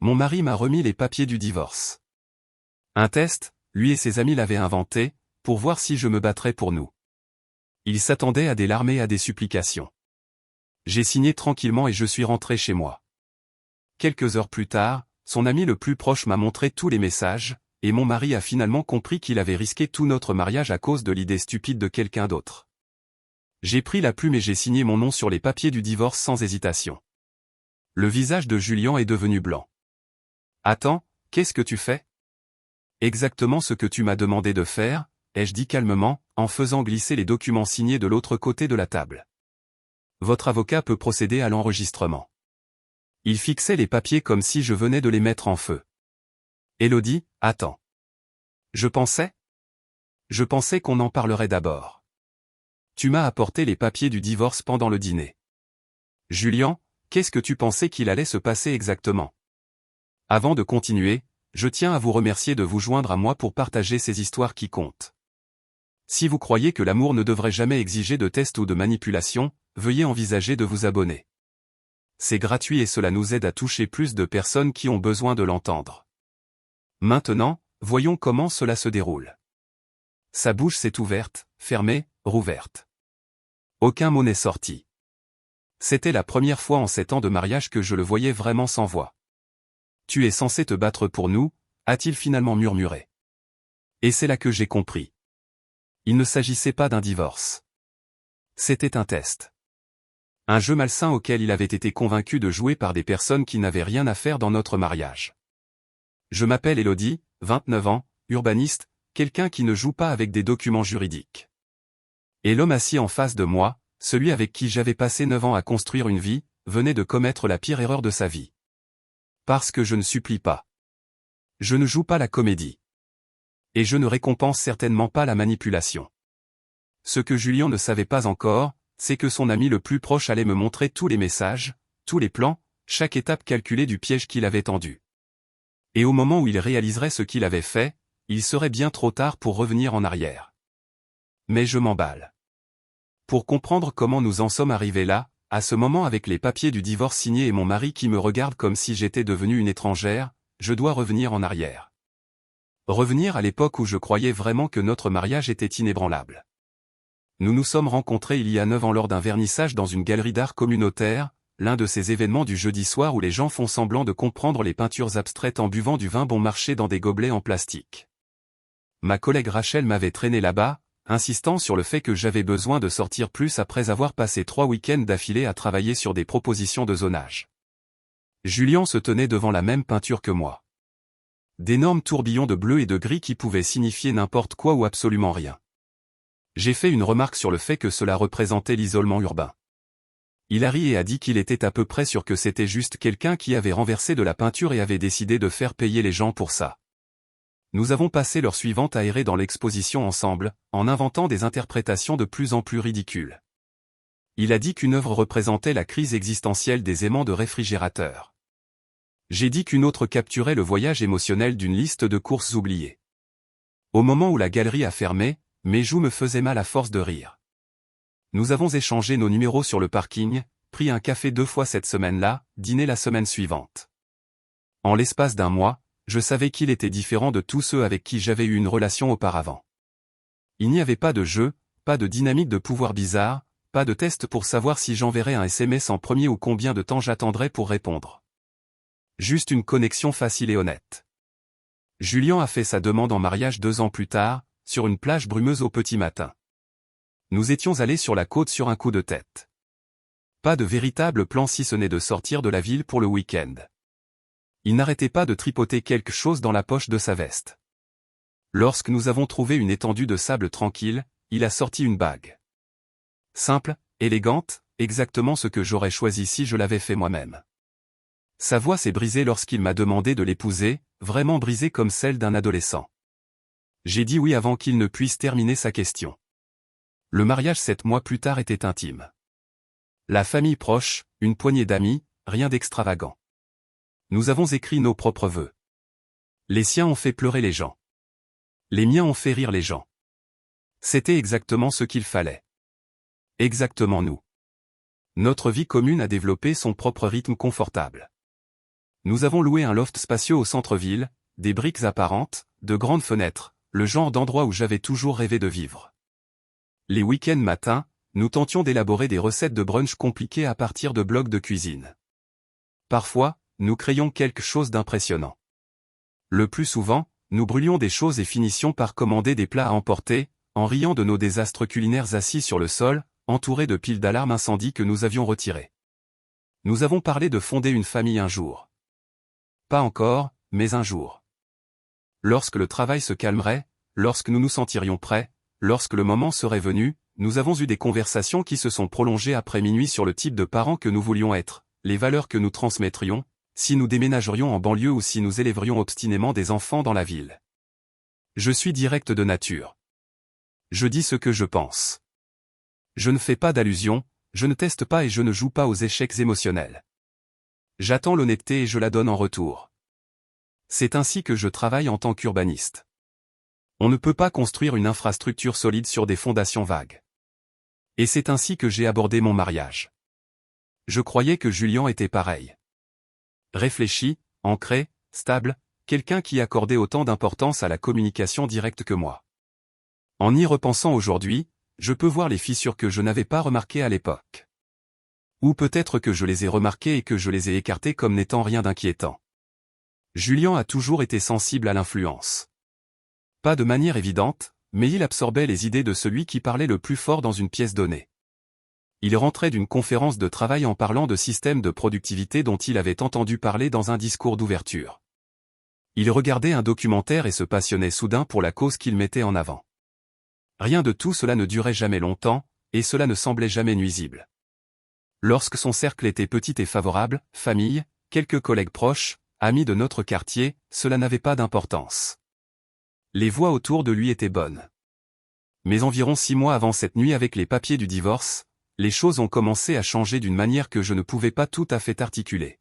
Mon mari m'a remis les papiers du divorce. Un test, lui et ses amis l'avaient inventé, pour voir si je me battrais pour nous. Il s'attendait à des larmes et à des supplications. J'ai signé tranquillement et je suis rentré chez moi. Quelques heures plus tard, son ami le plus proche m'a montré tous les messages, et mon mari a finalement compris qu'il avait risqué tout notre mariage à cause de l'idée stupide de quelqu'un d'autre. J'ai pris la plume et j'ai signé mon nom sur les papiers du divorce sans hésitation. Le visage de Julien est devenu blanc. « Attends, qu'est-ce que tu fais ? » ?»« Exactement ce que tu m'as demandé de faire, » ai-je dit calmement, en faisant glisser les documents signés de l'autre côté de la table. « Votre avocat peut procéder à l'enregistrement. » Il fixait les papiers comme si je venais de les mettre en feu. « Élodie, attends. » Je pensais qu'on en parlerait d'abord. Tu m'as apporté les papiers du divorce pendant le dîner. Julien, qu'est-ce que tu pensais qu'il allait se passer exactement ? Avant de continuer, je tiens à vous remercier de vous joindre à moi pour partager ces histoires qui comptent. Si vous croyez que l'amour ne devrait jamais exiger de tests ou de manipulation, veuillez envisager de vous abonner. C'est gratuit et cela nous aide à toucher plus de personnes qui ont besoin de l'entendre. Maintenant, voyons comment cela se déroule. Sa bouche s'est ouverte, fermée, rouverte. Aucun mot n'est sorti. C'était la première fois en 7 ans de mariage que je le voyais vraiment sans voix. « Tu es censé te battre pour nous », a-t-il finalement murmuré. Et c'est là que j'ai compris. Il ne s'agissait pas d'un divorce. C'était un test. Un jeu malsain auquel il avait été convaincu de jouer par des personnes qui n'avaient rien à faire dans notre mariage. Je m'appelle Élodie, 29 ans, urbaniste, quelqu'un qui ne joue pas avec des documents juridiques. Et l'homme assis en face de moi, celui avec qui j'avais passé 9 ans à construire une vie, venait de commettre la pire erreur de sa vie. Parce que je ne supplie pas. Je ne joue pas la comédie. Et je ne récompense certainement pas la manipulation. Ce que Julien ne savait pas encore, c'est que son ami le plus proche allait me montrer tous les messages, tous les plans, chaque étape calculée du piège qu'il avait tendu. Et au moment où il réaliserait ce qu'il avait fait, il serait bien trop tard pour revenir en arrière. Mais je m'emballe. Pour comprendre comment nous en sommes arrivés là, à ce moment avec les papiers du divorce signés et mon mari qui me regarde comme si j'étais devenue une étrangère, je dois revenir en arrière. Revenir à l'époque où je croyais vraiment que notre mariage était inébranlable. Nous nous sommes rencontrés il y a 9 ans lors d'un vernissage dans une galerie d'art communautaire, l'un de ces événements du jeudi soir où les gens font semblant de comprendre les peintures abstraites en buvant du vin bon marché dans des gobelets en plastique. Ma collègue Rachel m'avait traîné là-bas, insistant sur le fait que j'avais besoin de sortir plus après avoir passé 3 week-ends d'affilée à travailler sur des propositions de zonage. Julien se tenait devant la même peinture que moi. D'énormes tourbillons de bleu et de gris qui pouvaient signifier n'importe quoi ou absolument rien. J'ai fait une remarque sur le fait que cela représentait l'isolement urbain. Il a ri et a dit qu'il était à peu près sûr que c'était juste quelqu'un qui avait renversé de la peinture et avait décidé de faire payer les gens pour ça. Nous avons passé l'heure suivante à errer dans l'exposition ensemble, en inventant des interprétations de plus en plus ridicules. Il a dit qu'une œuvre représentait la crise existentielle des aimants de réfrigérateur. J'ai dit qu'une autre capturait le voyage émotionnel d'une liste de courses oubliées. Au moment où la galerie a fermé, mes joues me faisaient mal à force de rire. Nous avons échangé nos numéros sur le parking, pris un café 2 fois cette semaine-là, dîné la semaine suivante. En l'espace d'1 mois, je savais qu'il était différent de tous ceux avec qui j'avais eu une relation auparavant. Il n'y avait pas de jeu, pas de dynamique de pouvoir bizarre, pas de test pour savoir si j'enverrais un SMS en premier ou combien de temps j'attendrais pour répondre. Juste une connexion facile et honnête. Julien a fait sa demande en mariage 2 ans plus tard, sur une plage brumeuse au petit matin. Nous étions allés sur la côte sur un coup de tête. Pas de véritable plan si ce n'est de sortir de la ville pour le week-end. Il n'arrêtait pas de tripoter quelque chose dans la poche de sa veste. Lorsque nous avons trouvé une étendue de sable tranquille, il a sorti une bague. Simple, élégante, exactement ce que j'aurais choisi si je l'avais fait moi-même. Sa voix s'est brisée lorsqu'il m'a demandé de l'épouser, vraiment brisée comme celle d'un adolescent. J'ai dit oui avant qu'il ne puisse terminer sa question. Le mariage 7 mois plus tard était intime. La famille proche, une poignée d'amis, rien d'extravagant. Nous avons écrit nos propres vœux. Les siens ont fait pleurer les gens. Les miens ont fait rire les gens. C'était exactement ce qu'il fallait. Exactement nous. Notre vie commune a développé son propre rythme confortable. Nous avons loué un loft spacieux au centre-ville, des briques apparentes, de grandes fenêtres, le genre d'endroit où j'avais toujours rêvé de vivre. Les week-ends matins, nous tentions d'élaborer des recettes de brunch compliquées à partir de blocs de cuisine. Parfois, nous créions quelque chose d'impressionnant. Le plus souvent, nous brûlions des choses et finissions par commander des plats à emporter, en riant de nos désastres culinaires assis sur le sol, entourés de piles d'alarmes incendie que nous avions retirées. Nous avons parlé de fonder une famille un jour. Pas encore, mais un jour. Lorsque le travail se calmerait, lorsque nous nous sentirions prêts, lorsque le moment serait venu, nous avons eu des conversations qui se sont prolongées après minuit sur le type de parents que nous voulions être, les valeurs que nous transmettrions, si nous déménagerions en banlieue ou si nous élèverions obstinément des enfants dans la ville. Je suis direct de nature. Je dis ce que je pense. Je ne fais pas d'allusions, je ne teste pas et je ne joue pas aux échecs émotionnels. J'attends l'honnêteté et je la donne en retour. C'est ainsi que je travaille en tant qu'urbaniste. On ne peut pas construire une infrastructure solide sur des fondations vagues. Et c'est ainsi que j'ai abordé mon mariage. Je croyais que Julien était pareil. Réfléchi, ancré, stable, quelqu'un qui accordait autant d'importance à la communication directe que moi. En y repensant aujourd'hui, je peux voir les fissures que je n'avais pas remarquées à l'époque. Ou peut-être que je les ai remarquées et que je les ai écartées comme n'étant rien d'inquiétant. Julien a toujours été sensible à l'influence. Pas de manière évidente, mais il absorbait les idées de celui qui parlait le plus fort dans une pièce donnée. Il rentrait d'une conférence de travail en parlant de systèmes de productivité dont il avait entendu parler dans un discours d'ouverture. Il regardait un documentaire et se passionnait soudain pour la cause qu'il mettait en avant. Rien de tout cela ne durait jamais longtemps, et cela ne semblait jamais nuisible. Lorsque son cercle était petit et favorable, famille, quelques collègues proches, amis de notre quartier, cela n'avait pas d'importance. Les voix autour de lui étaient bonnes. Mais environ 6 mois avant cette nuit avec les papiers du divorce, les choses ont commencé à changer d'une manière que je ne pouvais pas tout à fait articuler.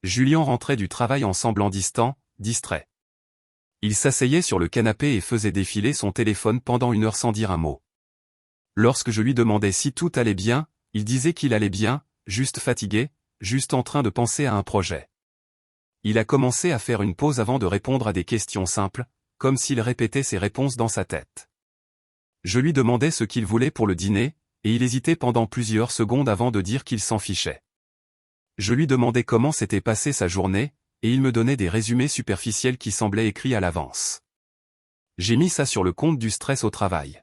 Julien rentrait du travail en semblant distant, distrait. Il s'asseyait sur le canapé et faisait défiler son téléphone pendant 1 heure sans dire un mot. Lorsque je lui demandais si tout allait bien, il disait qu'il allait bien, juste fatigué, juste en train de penser à un projet. Il a commencé à faire une pause avant de répondre à des questions simples, comme s'il répétait ses réponses dans sa tête. Je lui demandais ce qu'il voulait pour le dîner, et il hésitait pendant plusieurs secondes avant de dire qu'il s'en fichait. Je lui demandais comment s'était passée sa journée, et il me donnait des résumés superficiels qui semblaient écrits à l'avance. J'ai mis ça sur le compte du stress au travail.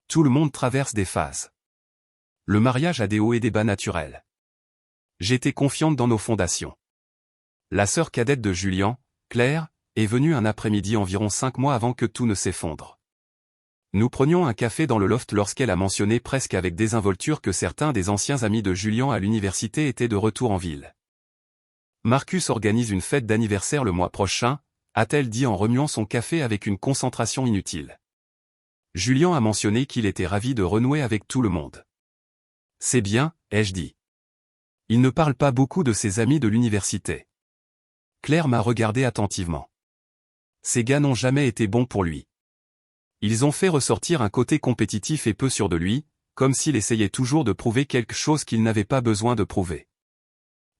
Tout le monde traverse des phases. Le mariage a des hauts et des bas naturels. J'étais confiante dans nos fondations. La sœur cadette de Julien, Claire, est venue un après-midi environ 5 mois avant que tout ne s'effondre. Nous prenions un café dans le loft lorsqu'elle a mentionné presque avec désinvolture que certains des anciens amis de Julien à l'université étaient de retour en ville. Marcus organise une fête d'anniversaire le mois prochain, a-t-elle dit en remuant son café avec une concentration inutile. Julien a mentionné qu'il était ravi de renouer avec tout le monde. C'est bien, ai-je dit. Il ne parle pas beaucoup de ses amis de l'université. Claire m'a regardé attentivement. Ces gars n'ont jamais été bons pour lui. Ils ont fait ressortir un côté compétitif et peu sûr de lui, comme s'il essayait toujours de prouver quelque chose qu'il n'avait pas besoin de prouver.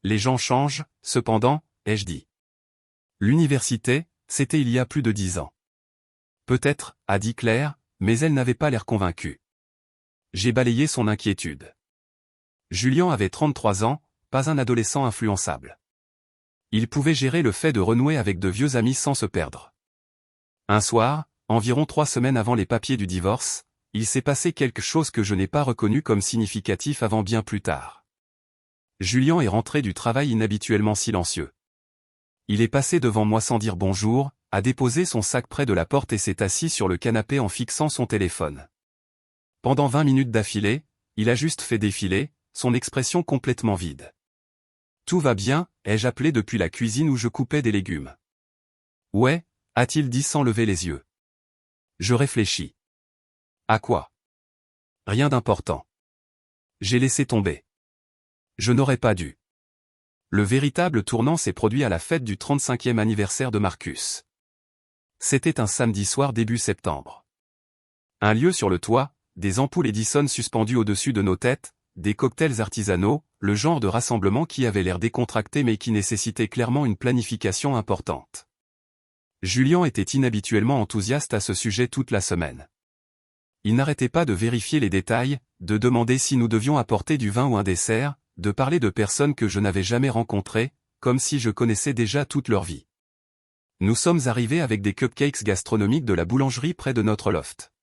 Les gens changent, cependant, ai-je dit. L'université, c'était il y a plus de 10 ans. Peut-être, a dit Claire, mais elle n'avait pas l'air convaincue. J'ai balayé son inquiétude. Julien avait 33 ans, pas un adolescent influençable. Il pouvait gérer le fait de renouer avec de vieux amis sans se perdre. Un soir, environ 3 semaines avant les papiers du divorce, il s'est passé quelque chose que je n'ai pas reconnu comme significatif avant bien plus tard. Julien est rentré du travail inhabituellement silencieux. Il est passé devant moi sans dire bonjour, a déposé son sac près de la porte et s'est assis sur le canapé en fixant son téléphone. Pendant 20 minutes d'affilée, il a juste fait défiler, son expression complètement vide. Tout va bien, ai-je appelé depuis la cuisine où je coupais des légumes. Ouais, a-t-il dit sans lever les yeux. Je réfléchis. À quoi? Rien d'important. J'ai laissé tomber. Je n'aurais pas dû. Le véritable tournant s'est produit à la fête du 35e anniversaire de Marcus. C'était un samedi soir début septembre. Un lieu sur le toit, des ampoules Edison suspendues au-dessus de nos têtes, des cocktails artisanaux, le genre de rassemblement qui avait l'air décontracté mais qui nécessitait clairement une planification importante. Julien était inhabituellement enthousiaste à ce sujet toute la semaine. Il n'arrêtait pas de vérifier les détails, de demander si nous devions apporter du vin ou un dessert, de parler de personnes que je n'avais jamais rencontrées, comme si je connaissais déjà toute leur vie. Nous sommes arrivés avec des cupcakes gastronomiques de la boulangerie près de notre loft.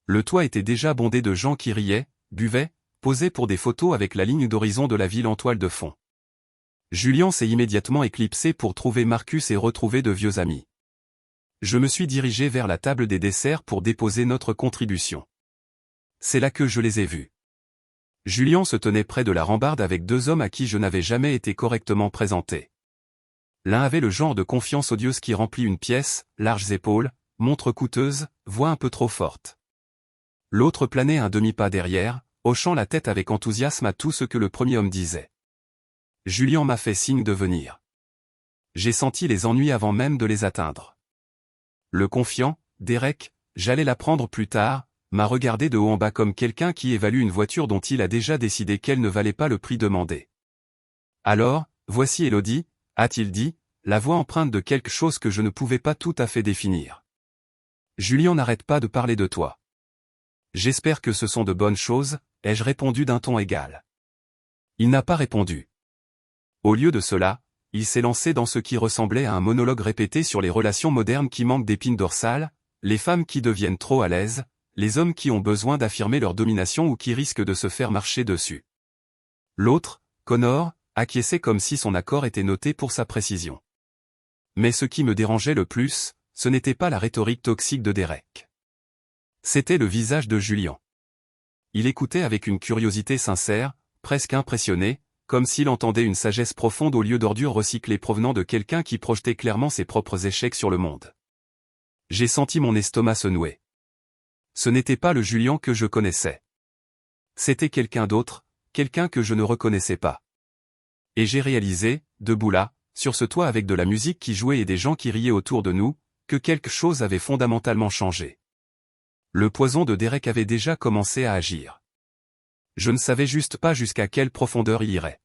Le toit était déjà bondé de gens qui riaient, buvaient, posaient pour des photos avec la ligne d'horizon de la ville en toile de fond. Julien s'est immédiatement éclipsé pour trouver Marcus et retrouver de vieux amis. Je me suis dirigé vers la table des desserts pour déposer notre contribution. C'est là que je les ai vus. Julien se tenait près de la rambarde avec deux hommes à qui je n'avais jamais été correctement présenté. L'un avait le genre de confiance odieuse qui remplit une pièce, larges épaules, montre coûteuse, voix un peu trop forte. L'autre planait un demi-pas derrière, hochant la tête avec enthousiasme à tout ce que le premier homme disait. Julien m'a fait signe de venir. J'ai senti les ennuis avant même de les atteindre. Le confiant, Derek, j'allais la prendre plus tard, m'a regardé de haut en bas comme quelqu'un qui évalue une voiture dont il a déjà décidé qu'elle ne valait pas le prix demandé. Alors, voici Elodie, a-t-il dit, la voix empreinte de quelque chose que je ne pouvais pas tout à fait définir. Julien n'arrête pas de parler de toi. J'espère que ce sont de bonnes choses, ai-je répondu d'un ton égal. Il n'a pas répondu. Au lieu de cela, il s'est lancé dans ce qui ressemblait à un monologue répété sur les relations modernes qui manquent d'épines dorsales, les femmes qui deviennent trop à l'aise, les hommes qui ont besoin d'affirmer leur domination ou qui risquent de se faire marcher dessus. L'autre, Connor, acquiesçait comme si son accord était noté pour sa précision. Mais ce qui me dérangeait le plus, ce n'était pas la rhétorique toxique de Derek. C'était le visage de Julien. Il écoutait avec une curiosité sincère, presque impressionné, comme s'il entendait une sagesse profonde au lieu d'ordures recyclées provenant de quelqu'un qui projetait clairement ses propres échecs sur le monde. J'ai senti mon estomac se nouer. Ce n'était pas le Julien que je connaissais. C'était quelqu'un d'autre, quelqu'un que je ne reconnaissais pas. Et j'ai réalisé, debout là, sur ce toit avec de la musique qui jouait et des gens qui riaient autour de nous, que quelque chose avait fondamentalement changé. Le poison de Derek avait déjà commencé à agir. Je ne savais juste pas jusqu'à quelle profondeur il irait.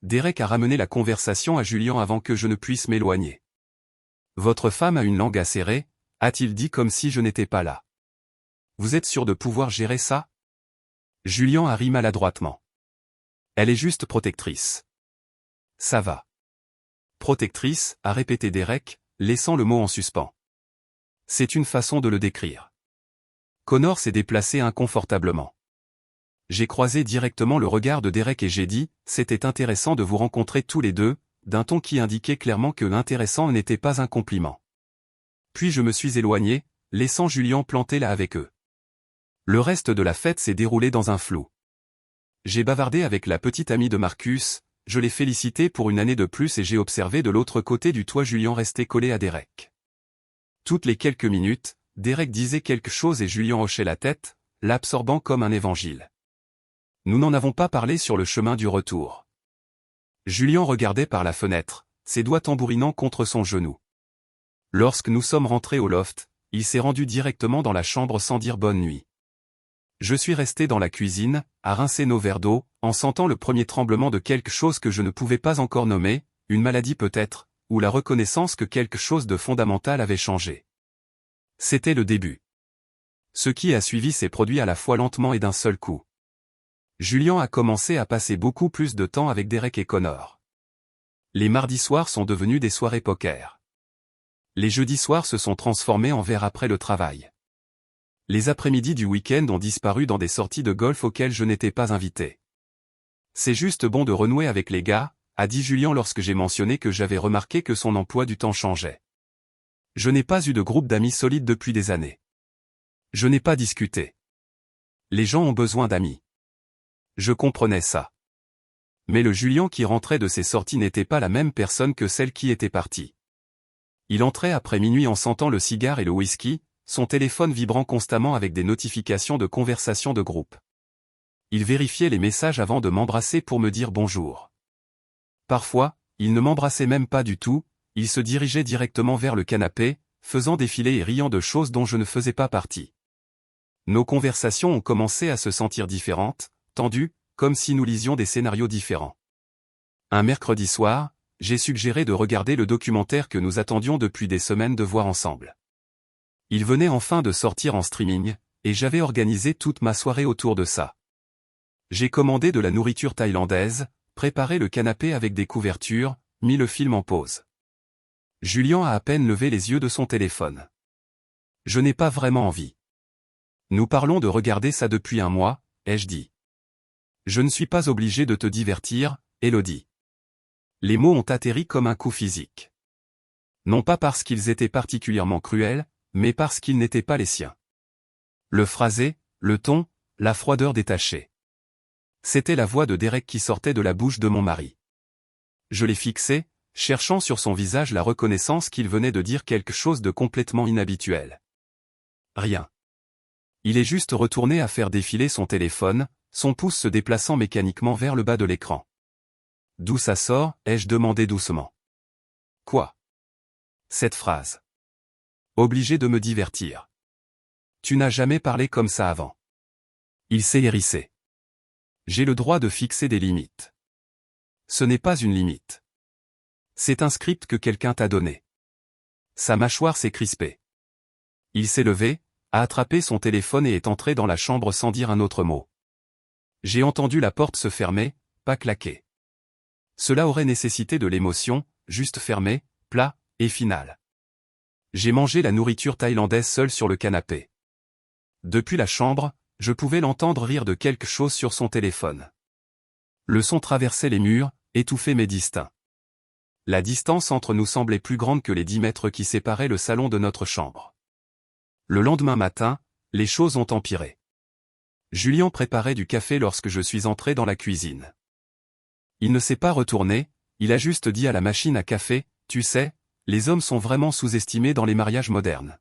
Derek a ramené la conversation à Julien avant que je ne puisse m'éloigner. « Votre femme a une langue acérée », a-t-il dit comme si je n'étais pas là. « Vous êtes sûr de pouvoir gérer ça ?» Julien a ri maladroitement. « Elle est juste protectrice. »« Ça va. »« Protectrice », a répété Derek, laissant le mot en suspens. C'est une façon de le décrire. Connor s'est déplacé inconfortablement. J'ai croisé directement le regard de Derek et j'ai dit, c'était intéressant de vous rencontrer tous les deux, d'un ton qui indiquait clairement que intéressant n'était pas un compliment. Puis je me suis éloigné, laissant Julien planté là avec eux. Le reste de la fête s'est déroulé dans un flou. J'ai bavardé avec la petite amie de Marcus, je l'ai félicité pour une année de plus et j'ai observé de l'autre côté du toit Julien rester collé à Derek. Toutes les quelques minutes, Derek disait quelque chose et Julien hochait la tête, l'absorbant comme un évangile. Nous n'en avons pas parlé sur le chemin du retour. Julien regardait par la fenêtre, ses doigts tambourinant contre son genou. Lorsque nous sommes rentrés au loft, il s'est rendu directement dans la chambre sans dire bonne nuit. Je suis resté dans la cuisine, à rincer nos verres d'eau, en sentant le premier tremblement de quelque chose que je ne pouvais pas encore nommer, une maladie peut-être, ou la reconnaissance que quelque chose de fondamental avait changé. C'était le début. Ce qui a suivi s'est produit à la fois lentement et d'un seul coup. Julien a commencé à passer beaucoup plus de temps avec Derek et Connor. Les mardis soirs sont devenus des soirées poker. Les jeudis soirs se sont transformés en verres après le travail. Les après-midi du week-end ont disparu dans des sorties de golf auxquelles je n'étais pas invité. C'est juste bon de renouer avec les gars, a dit Julien lorsque j'ai mentionné que j'avais remarqué que son emploi du temps changeait. Je n'ai pas eu de groupe d'amis solide depuis des années. Je n'ai pas discuté. Les gens ont besoin d'amis. Je comprenais ça. Mais le Julien qui rentrait de ses sorties n'était pas la même personne que celle qui était partie. Il entrait après minuit en sentant le cigare et le whisky, son téléphone vibrant constamment avec des notifications de conversations de groupe. Il vérifiait les messages avant de m'embrasser pour me dire bonjour. Parfois, il ne m'embrassait même pas du tout, il se dirigeait directement vers le canapé, faisant défiler et riant de choses dont je ne faisais pas partie. Nos conversations ont commencé à se sentir différentes, tendues, comme si nous lisions des scénarios différents. Un mercredi soir, j'ai suggéré de regarder le documentaire que nous attendions depuis des semaines de voir ensemble. Il venait enfin de sortir en streaming, et j'avais organisé toute ma soirée autour de ça. J'ai commandé de la nourriture thaïlandaise, préparé le canapé avec des couvertures, mis le film en pause. Julien a à peine levé les yeux de son téléphone. Je n'ai pas vraiment envie. Nous parlons de regarder ça depuis un mois, ai-je dit. Je ne suis pas obligé de te divertir, Élodie. Les mots ont atterri comme un coup physique. Non pas parce qu'ils étaient particulièrement cruels, mais parce qu'ils n'étaient pas les siens. Le phrasé, le ton, la froideur détachée. C'était la voix de Derek qui sortait de la bouche de mon mari. Je l'ai fixé, cherchant sur son visage la reconnaissance qu'il venait de dire quelque chose de complètement inhabituel. Rien. Il est juste retourné à faire défiler son téléphone, son pouce se déplaçant mécaniquement vers le bas de l'écran. D'où ça sort, ai-je demandé doucement. Quoi? Cette phrase. Obligé de me divertir. Tu n'as jamais parlé comme ça avant. Il s'est hérissé. J'ai le droit de fixer des limites. Ce n'est pas une limite. C'est un script que quelqu'un t'a donné. Sa mâchoire s'est crispée. Il s'est levé, a attrapé son téléphone et est entré dans la chambre sans dire un autre mot. J'ai entendu la porte se fermer, pas claquer. Cela aurait nécessité de l'émotion, juste fermée, plat, et final. J'ai mangé la nourriture thaïlandaise seule sur le canapé. Depuis la chambre, je pouvais l'entendre rire de quelque chose sur son téléphone. Le son traversait les murs, étouffait mes distincts. La distance entre nous semblait plus grande que les 10 mètres qui séparaient le salon de notre chambre. Le lendemain matin, les choses ont empiré. Julien préparait du café lorsque je suis entré dans la cuisine. Il ne s'est pas retourné, il a juste dit à la machine à café, tu sais, les hommes sont vraiment sous-estimés dans les mariages modernes.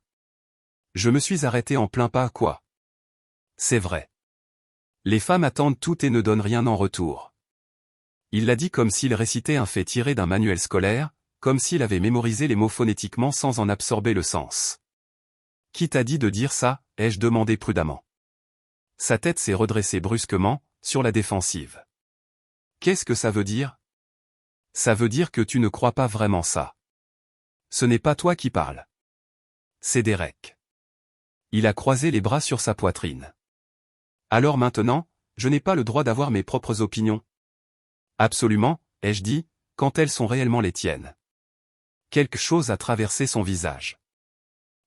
Je me suis arrêté en plein pas, quoi. C'est vrai. Les femmes attendent tout et ne donnent rien en retour. Il l'a dit comme s'il récitait un fait tiré d'un manuel scolaire, comme s'il avait mémorisé les mots phonétiquement sans en absorber le sens. Qui t'a dit de dire ça, ai-je demandé prudemment. Sa tête s'est redressée brusquement, sur la défensive. Qu'est-ce que ça veut dire? Ça veut dire que tu ne crois pas vraiment ça. Ce n'est pas toi qui parles. C'est Derek. Il a croisé les bras sur sa poitrine. Alors maintenant, je n'ai pas le droit d'avoir mes propres opinions. Absolument, ai-je dit, quand elles sont réellement les tiennes. Quelque chose a traversé son visage.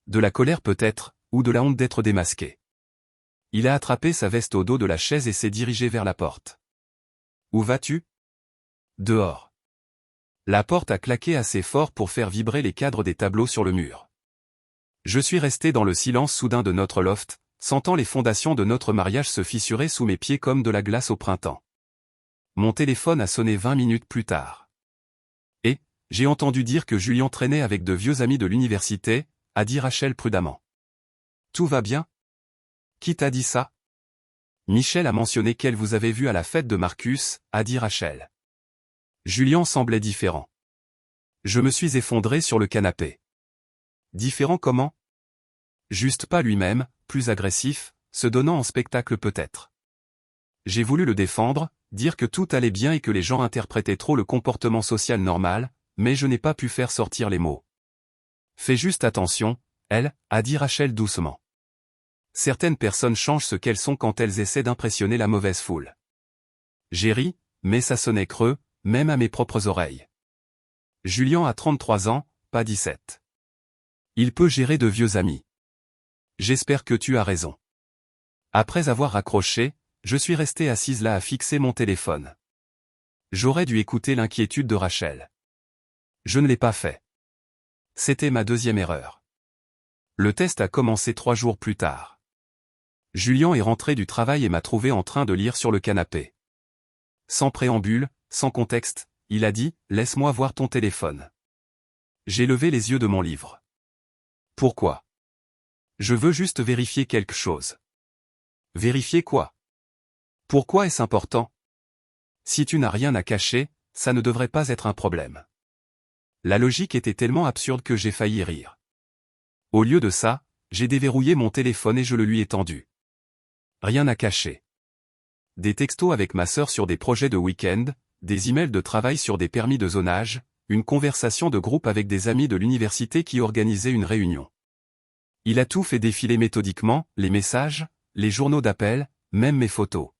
De la colère peut-être, ou de la honte d'être démasqué. Il a attrapé sa veste au dos de la chaise et s'est dirigé vers la porte. Où vas-tu? Dehors. La porte a claqué assez fort pour faire vibrer les cadres des tableaux sur le mur. Je suis resté dans le silence soudain de notre loft, sentant les fondations de notre mariage se fissurer sous mes pieds comme de la glace au printemps. Mon téléphone a sonné 20 minutes plus tard. Et, j'ai entendu dire que Julien traînait avec de vieux amis de l'université, a dit Rachel prudemment. Tout va bien? Qui t'a dit ça? Michel a mentionné qu'elle vous avait vu à la fête de Marcus, a dit Rachel. Julien semblait différent. Je me suis effondré sur le canapé. Différent comment? Juste pas lui-même, plus agressif, se donnant en spectacle peut-être. J'ai voulu le défendre, dire que tout allait bien et que les gens interprétaient trop le comportement social normal, mais je n'ai pas pu faire sortir les mots. Fais juste attention, elle, a dit Rachel doucement. Certaines personnes changent ce qu'elles sont quand elles essaient d'impressionner la mauvaise foule. J'ai ri, mais ça sonnait creux, même à mes propres oreilles. Julien a 33 ans, pas 17. Il peut gérer de vieux amis. J'espère que tu as raison. Après avoir raccroché, je suis resté assise là à fixer mon téléphone. J'aurais dû écouter l'inquiétude de Rachel. Je ne l'ai pas fait. C'était ma deuxième erreur. Le test a commencé 3 jours plus tard. Julien est rentré du travail et m'a trouvé en train de lire sur le canapé. Sans préambule, sans contexte, il a dit « Laisse-moi voir ton téléphone ». J'ai levé les yeux de mon livre. Pourquoi? Je veux juste vérifier quelque chose. Vérifier quoi? Pourquoi est-ce important? Si tu n'as rien à cacher, ça ne devrait pas être un problème. La logique était tellement absurde que j'ai failli rire. Au lieu de ça, j'ai déverrouillé mon téléphone et je le lui ai tendu. Rien à cacher. des textos avec ma sœur sur des projets de week-end, des emails de travail sur des permis de zonage, une conversation de groupe avec des amis de l'université qui organisaient une réunion. Il a tout fait défiler méthodiquement, les messages, les journaux d'appel, même mes photos.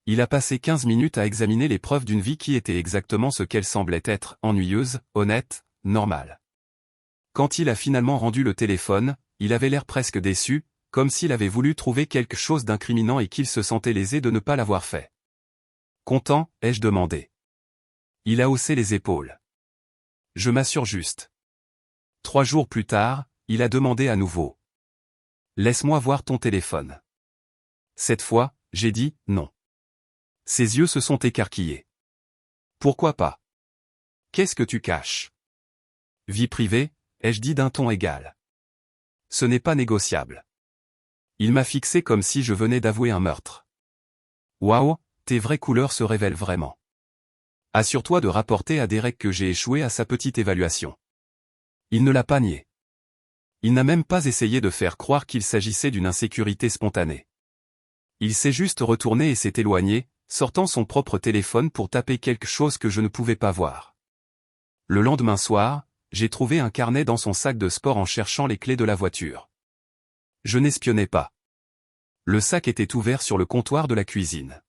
Il a passé 15 minutes à examiner les preuves d'une vie qui était exactement ce qu'elle semblait être, ennuyeuse, honnête, normale. Quand il a finalement rendu le téléphone, il avait l'air presque déçu, comme s'il avait voulu trouver quelque chose d'incriminant et qu'il se sentait lésé de ne pas l'avoir fait. Content, ai-je demandé. Il a haussé les épaules. Je m'assure juste. 3 jours plus tard, il a demandé à nouveau. Laisse-moi voir ton téléphone. Cette fois, j'ai dit non. Ses yeux se sont écarquillés. Pourquoi pas? Qu'est-ce que tu caches? Vie privée, ai-je dit d'un ton égal. Ce n'est pas négociable. Il m'a fixé comme si je venais d'avouer un meurtre. Waouh, tes vraies couleurs se révèlent vraiment. Assure-toi de rapporter à Derek que j'ai échoué à sa petite évaluation. Il ne l'a pas nié. Il n'a même pas essayé de faire croire qu'il s'agissait d'une insécurité spontanée. Il s'est juste retourné et s'est éloigné, sortant son propre téléphone pour taper quelque chose que je ne pouvais pas voir. Le lendemain soir, j'ai trouvé un carnet dans son sac de sport en cherchant les clés de la voiture. Je n'espionnais pas. Le sac était ouvert sur le comptoir de la cuisine.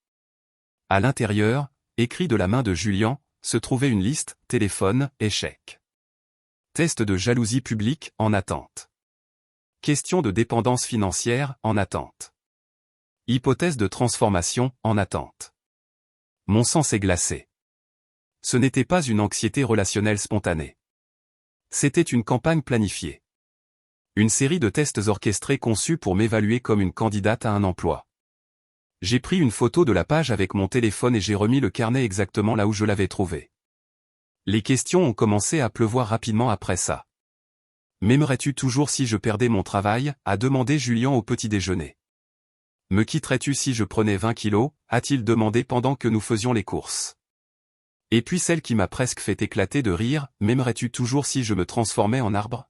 À l'intérieur, écrit de la main de Julien, se trouvait une liste, téléphone, échec. Test de jalousie publique, en attente. Question de dépendance financière, en attente. Hypothèse de transformation, en attente. Mon sang s'est glacé. Ce n'était pas une anxiété relationnelle spontanée. C'était une campagne planifiée. Une série de tests orchestrés conçus pour m'évaluer comme une candidate à un emploi. J'ai pris une photo de la page avec mon téléphone et j'ai remis le carnet exactement là où je l'avais trouvé. Les questions ont commencé à pleuvoir rapidement après ça. M'aimerais-tu toujours si je perdais mon travail, a demandé Julien au petit déjeuner. Me quitterais-tu si je prenais 20 kilos, a-t-il demandé pendant que nous faisions les courses. Et puis celle qui m'a presque fait éclater de rire, m'aimerais-tu toujours si je me transformais en arbre?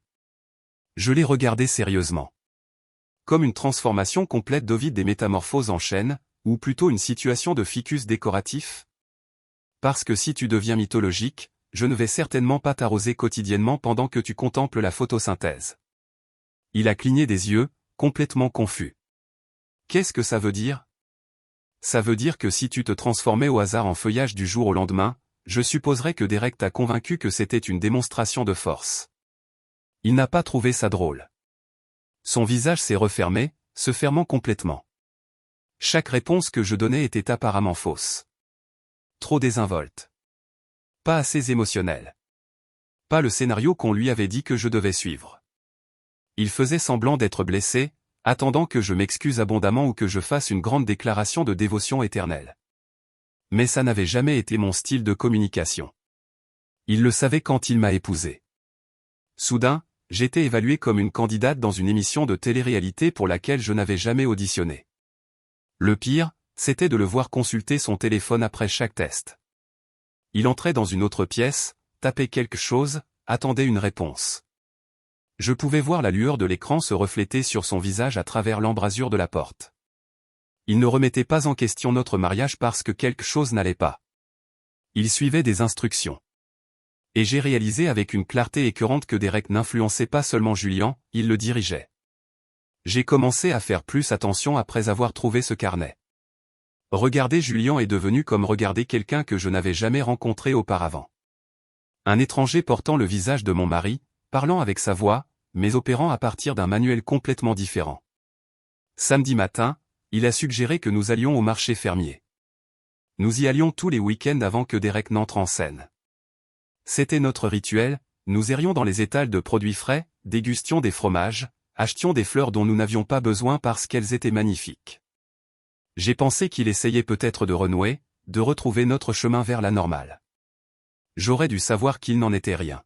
Je l'ai regardé sérieusement. Comme une transformation complète d'Ovide des Métamorphoses en chaîne, ou plutôt une situation de ficus décoratif? Parce que si tu deviens mythologique, je ne vais certainement pas t'arroser quotidiennement pendant que tu contemples la photosynthèse. Il a cligné des yeux, complètement confus. Qu'est-ce que ça veut dire? Ça veut dire que si tu te transformais au hasard en feuillage du jour au lendemain, je supposerais que Derek t'a convaincu que c'était une démonstration de force. Il n'a pas trouvé ça drôle. Son visage s'est refermé, se fermant complètement. Chaque réponse que je donnais était apparemment fausse. Trop désinvolte. Pas assez émotionnelle. Pas le scénario qu'on lui avait dit que je devais suivre. Il faisait semblant d'être blessé, attendant que je m'excuse abondamment ou que je fasse une grande déclaration de dévotion éternelle. Mais ça n'avait jamais été mon style de communication. Il le savait quand il m'a épousé. Soudain, j'étais évalué comme une candidate dans une émission de télé-réalité pour laquelle je n'avais jamais auditionné. Le pire, c'était de le voir consulter son téléphone après chaque test. Il entrait dans une autre pièce, tapait quelque chose, attendait une réponse. Je pouvais voir la lueur de l'écran se refléter sur son visage à travers l'embrasure de la porte. Il ne remettait pas en question notre mariage parce que quelque chose n'allait pas. Il suivait des instructions. Et j'ai réalisé avec une clarté écœurante que Derek n'influençait pas seulement Julien, il le dirigeait. J'ai commencé à faire plus attention après avoir trouvé ce carnet. Regarder Julien est devenu comme regarder quelqu'un que je n'avais jamais rencontré auparavant. Un étranger portant le visage de mon mari, parlant avec sa voix, mais opérant à partir d'un manuel complètement différent. Samedi matin, il a suggéré que nous allions au marché fermier. Nous y allions tous les week-ends avant que Derek n'entre en scène. C'était notre rituel, nous errions dans les étals de produits frais, dégustions des fromages, achetions des fleurs dont nous n'avions pas besoin parce qu'elles étaient magnifiques. J'ai pensé qu'il essayait peut-être de renouer, de retrouver notre chemin vers la normale. J'aurais dû savoir qu'il n'en était rien.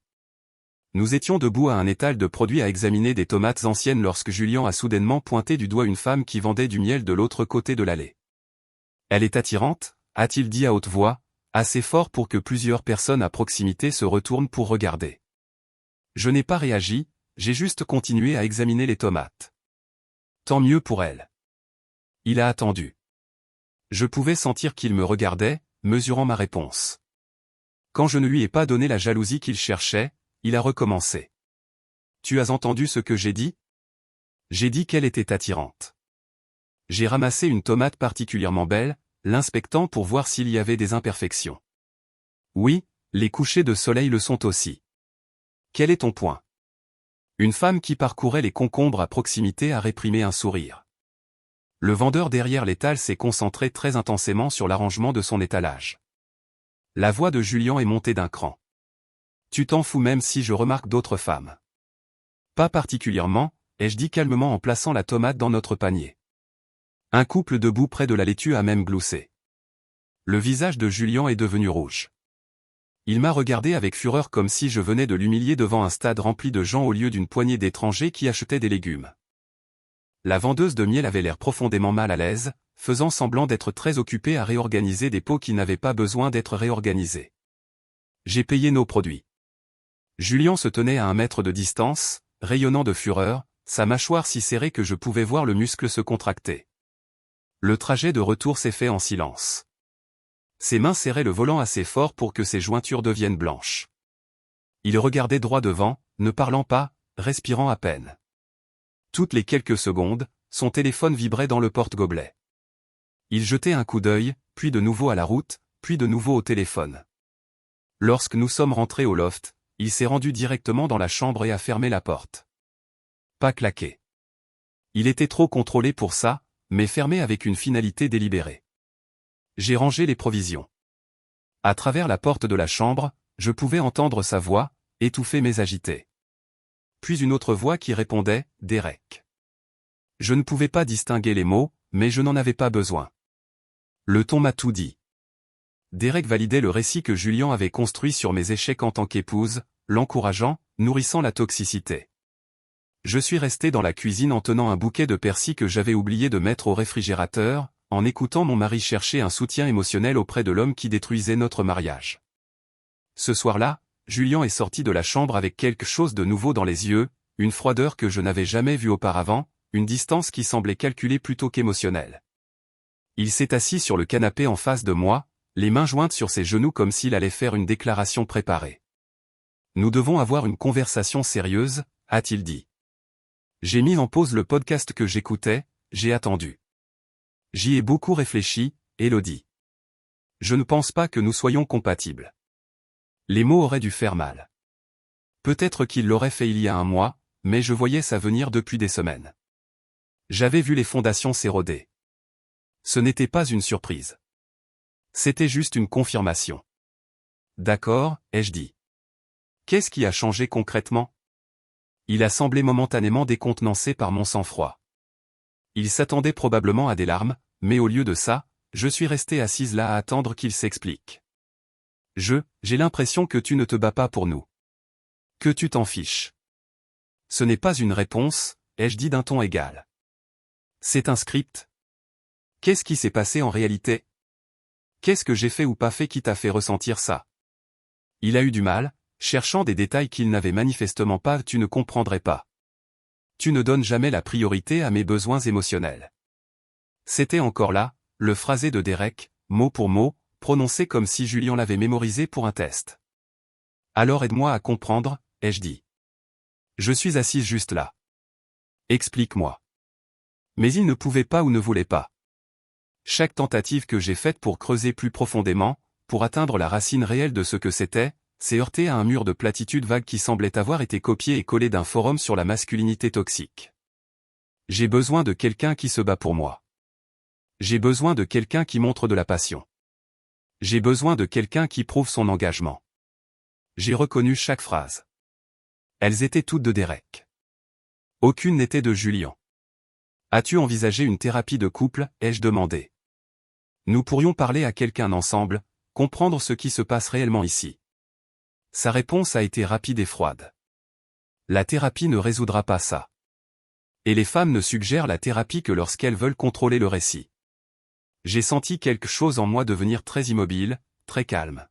Nous étions debout à un étal de produits à examiner des tomates anciennes lorsque Julien a soudainement pointé du doigt une femme qui vendait du miel de l'autre côté de l'allée. « Elle est attirante » a-t-il dit à haute voix, assez fort pour que plusieurs personnes à proximité se retournent pour regarder. Je n'ai pas réagi, j'ai juste continué à examiner les tomates. Tant mieux pour elle. Il a attendu. Je pouvais sentir qu'il me regardait, mesurant ma réponse. Quand je ne lui ai pas donné la jalousie qu'il cherchait, il a recommencé. Tu as entendu ce que j'ai dit? J'ai dit qu'elle était attirante. J'ai ramassé une tomate particulièrement belle, l'inspectant pour voir s'il y avait des imperfections. Oui, les couchers de soleil le sont aussi. Quel est ton point? Une femme qui parcourait les concombres à proximité a réprimé un sourire. Le vendeur derrière l'étal s'est concentré très intensément sur l'arrangement de son étalage. La voix de Julien est montée d'un cran. Tu t'en fous même si je remarque d'autres femmes? Pas particulièrement, ai-je dit calmement en plaçant la tomate dans notre panier. Un couple debout près de la laitue a même gloussé. Le visage de Julien est devenu rouge. Il m'a regardé avec fureur comme si je venais de l'humilier devant un stade rempli de gens au lieu d'une poignée d'étrangers qui achetaient des légumes. La vendeuse de miel avait l'air profondément mal à l'aise, faisant semblant d'être très occupée à réorganiser des pots qui n'avaient pas besoin d'être réorganisés. J'ai payé nos produits. Julien se tenait à 1 mètre de distance, rayonnant de fureur, sa mâchoire si serrée que je pouvais voir le muscle se contracter. Le trajet de retour s'est fait en silence. Ses mains serraient le volant assez fort pour que ses jointures deviennent blanches. Il regardait droit devant, ne parlant pas, respirant à peine. Toutes les quelques secondes, son téléphone vibrait dans le porte-gobelet. Il jetait un coup d'œil, puis de nouveau à la route, puis de nouveau au téléphone. Lorsque nous sommes rentrés au loft, il s'est rendu directement dans la chambre et a fermé la porte. Pas claqué. Il était trop contrôlé pour ça, mais fermé avec une finalité délibérée. J'ai rangé les provisions. À travers la porte de la chambre, je pouvais entendre sa voix, étouffer mais agitée. Puis une autre voix qui répondait, « Derek ». Je ne pouvais pas distinguer les mots, mais je n'en avais pas besoin. Le ton m'a tout dit. Derek validait le récit que Julien avait construit sur mes échecs en tant qu'épouse, l'encourageant, nourrissant la toxicité. Je suis resté dans la cuisine en tenant un bouquet de persil que j'avais oublié de mettre au réfrigérateur, en écoutant mon mari chercher un soutien émotionnel auprès de l'homme qui détruisait notre mariage. Ce soir-là, Julien est sorti de la chambre avec quelque chose de nouveau dans les yeux, une froideur que je n'avais jamais vue auparavant, une distance qui semblait calculée plutôt qu'émotionnelle. Il s'est assis sur le canapé en face de moi, les mains jointes sur ses genoux comme s'il allait faire une déclaration préparée. Nous devons avoir une conversation sérieuse, a-t-il dit. J'ai mis en pause le podcast que j'écoutais, j'ai attendu. J'y ai beaucoup réfléchi, Élodie. Je ne pense pas que nous soyons compatibles. Les mots auraient dû faire mal. Peut-être qu'il l'aurait fait il y a 1 mois, mais je voyais ça venir depuis des semaines. J'avais vu les fondations s'éroder. Ce n'était pas une surprise. C'était juste une confirmation. D'accord, ai-je dit. Qu'est-ce qui a changé concrètement? Il a semblé momentanément décontenancé par mon sang-froid. Il s'attendait probablement à des larmes, mais au lieu de ça, je suis resté assise là à attendre qu'il s'explique. J'ai l'impression que tu ne te bats pas pour nous. Que tu t'en fiches. Ce n'est pas une réponse, ai-je dit d'un ton égal. C'est un script. Qu'est-ce qui s'est passé en réalité? Qu'est-ce que j'ai fait ou pas fait qui t'a fait ressentir ça? Il a eu du mal, cherchant des détails qu'il n'avait manifestement pas. Tu ne comprendrais pas. Tu ne donnes jamais la priorité à mes besoins émotionnels. C'était encore là, le phrasé de Derek, mot pour mot, prononcé comme si Julien l'avait mémorisé pour un test. Alors aide-moi à comprendre, ai-je dit. Je suis assise juste là. Explique-moi. Mais il ne pouvait pas ou ne voulait pas. Chaque tentative que j'ai faite pour creuser plus profondément, pour atteindre la racine réelle de ce que c'était, s'est heurtée à un mur de platitudes vagues qui semblait avoir été copié et collé d'un forum sur la masculinité toxique. J'ai besoin de quelqu'un qui se bat pour moi. J'ai besoin de quelqu'un qui montre de la passion. J'ai besoin de quelqu'un qui prouve son engagement. J'ai reconnu chaque phrase. Elles étaient toutes de Derek. Aucune n'était de Julien. As-tu envisagé une thérapie de couple, ai-je demandé. Nous pourrions parler à quelqu'un ensemble, comprendre ce qui se passe réellement ici. Sa réponse a été rapide et froide. La thérapie ne résoudra pas ça. Et les femmes ne suggèrent la thérapie que lorsqu'elles veulent contrôler le récit. J'ai senti quelque chose en moi devenir très immobile, très calme.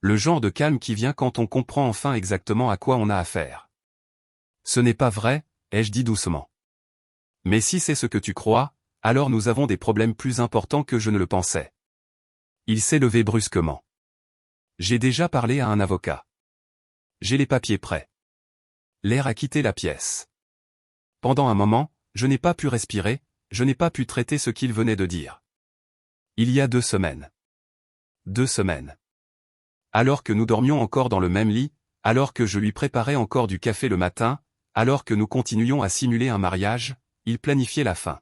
Le genre de calme qui vient quand on comprend enfin exactement à quoi on a affaire. Ce n'est pas vrai, ai-je dit doucement. Mais si c'est ce que tu crois, alors nous avons des problèmes plus importants que je ne le pensais. Il s'est levé brusquement. J'ai déjà parlé à un avocat. J'ai les papiers prêts. L'air a quitté la pièce. Pendant un moment, je n'ai pas pu respirer, je n'ai pas pu traiter ce qu'il venait de dire. Il y a 2 semaines. 2 semaines. Alors que nous dormions encore dans le même lit, alors que je lui préparais encore du café le matin, alors que nous continuions à simuler un mariage, il planifiait la fin.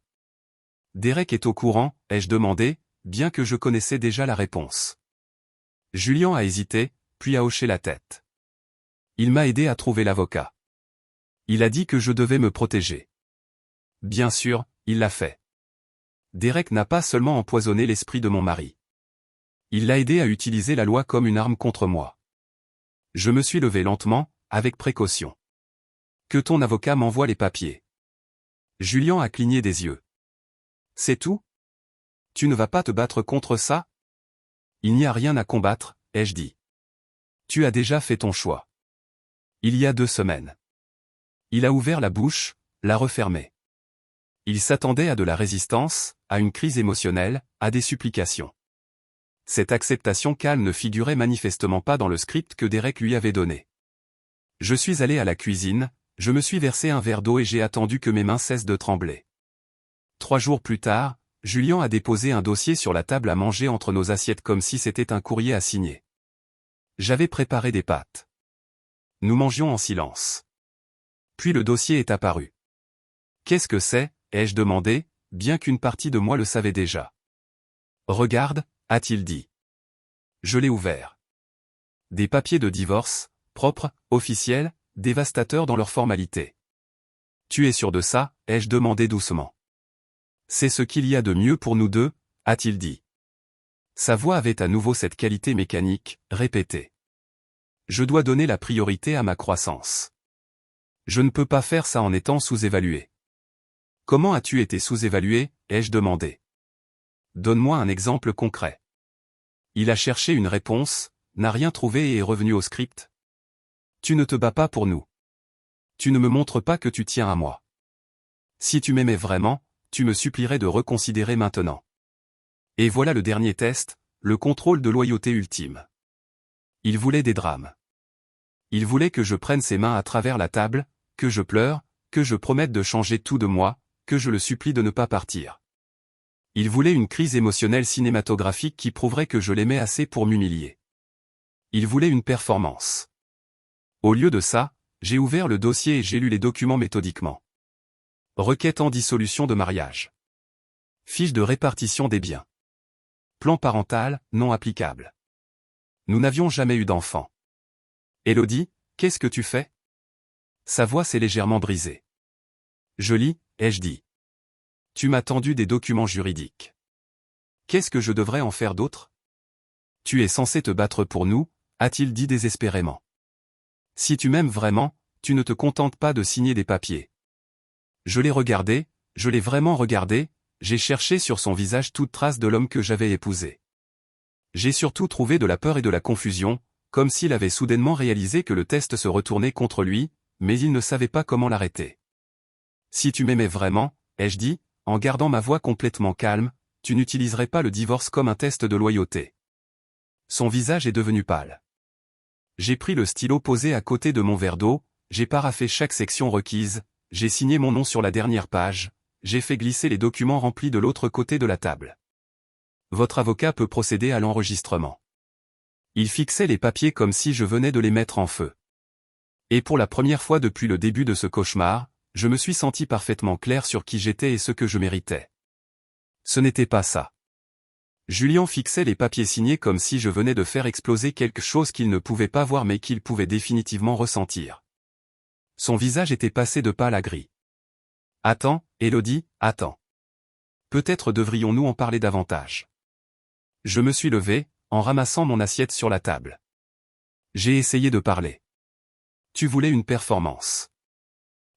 Derek est au courant, ai-je demandé, bien que je connaissais déjà la réponse. Julian a hésité, puis a hoché la tête. Il m'a aidé à trouver l'avocat. Il a dit que je devais me protéger. Bien sûr, il l'a fait. Derek n'a pas seulement empoisonné l'esprit de mon mari. Il l'a aidé à utiliser la loi comme une arme contre moi. Je me suis levé lentement, avec précaution. Que ton avocat m'envoie les papiers. Julian a cligné des yeux. C'est tout? Tu ne vas pas te battre contre ça? Il n'y a rien à combattre, ai-je dit. Tu as déjà fait ton choix. Il y a 2 semaines. Il a ouvert la bouche, l'a refermée. Il s'attendait à de la résistance, à une crise émotionnelle, à des supplications. Cette acceptation calme ne figurait manifestement pas dans le script que Derek lui avait donné. Je suis allé à la cuisine, je me suis versé un verre d'eau et j'ai attendu que mes mains cessent de trembler. 3 jours plus tard, Julian a déposé un dossier sur la table à manger entre nos assiettes comme si c'était un courrier à signer. J'avais préparé des pâtes. Nous mangions en silence. Puis le dossier est apparu. Qu'est-ce que c'est, ai-je demandé, bien qu'une partie de moi le savait déjà. Regarde, a-t-il dit. Je l'ai ouvert. Des papiers de divorce, propres, officiels, dévastateurs dans leur formalité. Tu es sûr de ça, ai-je demandé doucement. C'est ce qu'il y a de mieux pour nous deux, a-t-il dit. Sa voix avait à nouveau cette qualité mécanique, répétée. Je dois donner la priorité à ma croissance. Je ne peux pas faire ça en étant sous-évalué. Comment as-tu été sous-évalué, ai-je demandé. Donne-moi un exemple concret. Il a cherché une réponse, n'a rien trouvé et est revenu au script. Tu ne te bats pas pour nous. Tu ne me montres pas que tu tiens à moi. Si tu m'aimais vraiment, tu me supplierais de reconsidérer maintenant. Et voilà le dernier test, le contrôle de loyauté ultime. Il voulait des drames. Il voulait que je prenne ses mains à travers la table, que je pleure, que je promette de changer tout de moi, que je le supplie de ne pas partir. Il voulait une crise émotionnelle cinématographique qui prouverait que je l'aimais assez pour m'humilier. Il voulait une performance. Au lieu de ça, j'ai ouvert le dossier et j'ai lu les documents méthodiquement. Requête en dissolution de mariage. Fiche de répartition des biens. Plan parental, non applicable. Nous n'avions jamais eu d'enfant. Élodie, qu'est-ce que tu fais? Sa voix s'est légèrement brisée. Je lis, ai-je dit. Tu m'as tendu des documents juridiques. Qu'est-ce que je devrais en faire d'autre? Tu es censé te battre pour nous, a-t-il dit désespérément. Si tu m'aimes vraiment, tu ne te contentes pas de signer des papiers. Je l'ai regardé, je l'ai vraiment regardé, j'ai cherché sur son visage toute trace de l'homme que j'avais épousé. J'ai surtout trouvé de la peur et de la confusion, comme s'il avait soudainement réalisé que le test se retournait contre lui, mais il ne savait pas comment l'arrêter. Si tu m'aimais vraiment, ai-je dit, en gardant ma voix complètement calme, tu n'utiliserais pas le divorce comme un test de loyauté. Son visage est devenu pâle. J'ai pris le stylo posé à côté de mon verre d'eau, j'ai paraphé chaque section requise, j'ai signé mon nom sur la dernière page, j'ai fait glisser les documents remplis de l'autre côté de la table. Votre avocat peut procéder à l'enregistrement. Il fixait les papiers comme si je venais de les mettre en feu. Et pour la première fois depuis le début de ce cauchemar, je me suis senti parfaitement clair sur qui j'étais et ce que je méritais. Ce n'était pas ça. Julian fixait les papiers signés comme si je venais de faire exploser quelque chose qu'il ne pouvait pas voir mais qu'il pouvait définitivement ressentir. Son visage était passé de pâle à gris. Attends, Élodie, attends. Peut-être devrions-nous en parler davantage. Je me suis levé, en ramassant mon assiette sur la table. J'ai essayé de parler. Tu voulais une performance.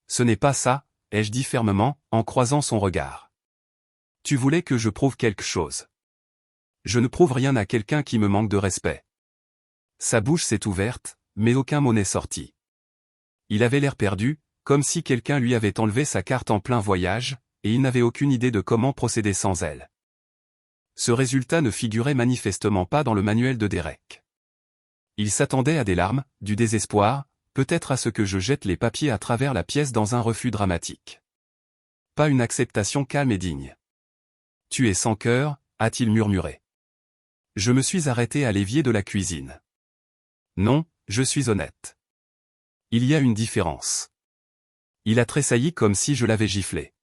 Ce n'est pas ça, ai-je dit fermement, en croisant son regard. Tu voulais que je prouve quelque chose. Je ne prouve rien à quelqu'un qui me manque de respect. Sa bouche s'est ouverte, mais aucun mot n'est sorti. Il avait l'air perdu, comme si quelqu'un lui avait enlevé sa carte en plein voyage, et il n'avait aucune idée de comment procéder sans elle. Ce résultat ne figurait manifestement pas dans le manuel de Derek. Il s'attendait à des larmes, du désespoir, peut-être à ce que je jette les papiers à travers la pièce dans un refus dramatique. Pas une acceptation calme et digne. « Tu es sans cœur », a-t-il murmuré. Je me suis arrêté à l'évier de la cuisine. Non, je suis honnête. Il y a une différence. Il a tressailli comme si je l'avais giflé.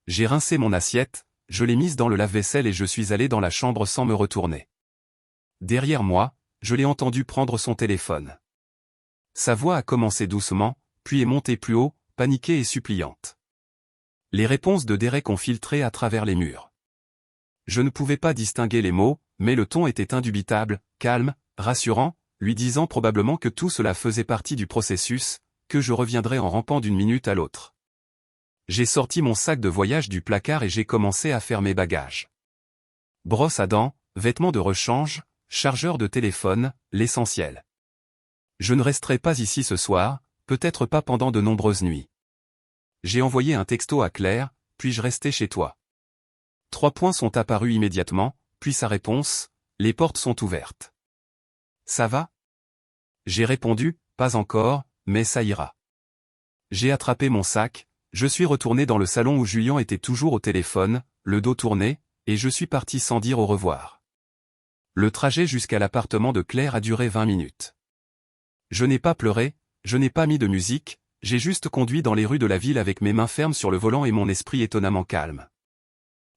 J'ai rincé mon assiette, je l'ai mise dans le lave-vaisselle et je suis allé dans la chambre sans me retourner. Derrière moi, je l'ai entendu prendre son téléphone. Sa voix a commencé doucement, puis est montée plus haut, paniquée et suppliante. Les réponses de Derek ont filtré à travers les murs. Je ne pouvais pas distinguer les mots, mais le ton était indubitable, calme, rassurant, lui disant probablement que tout cela faisait partie du processus, que je reviendrais en rampant d'une minute à l'autre. J'ai sorti mon sac de voyage du placard et j'ai commencé à faire mes bagages. Brosse à dents, vêtements de rechange, chargeur de téléphone, l'essentiel. Je ne resterai pas ici ce soir, peut-être pas pendant de nombreuses nuits. J'ai envoyé un texto à Claire, puis-je rester chez toi? 3 points sont apparus immédiatement, puis sa réponse, les portes sont ouvertes. Ça va? J'ai répondu, pas encore, mais ça ira. J'ai attrapé mon sac, je suis retourné dans le salon où Julien était toujours au téléphone, le dos tourné, et je suis parti sans dire au revoir. Le trajet jusqu'à l'appartement de Claire a duré 20 minutes. Je n'ai pas pleuré, je n'ai pas mis de musique, j'ai juste conduit dans les rues de la ville avec mes mains fermes sur le volant et mon esprit étonnamment calme.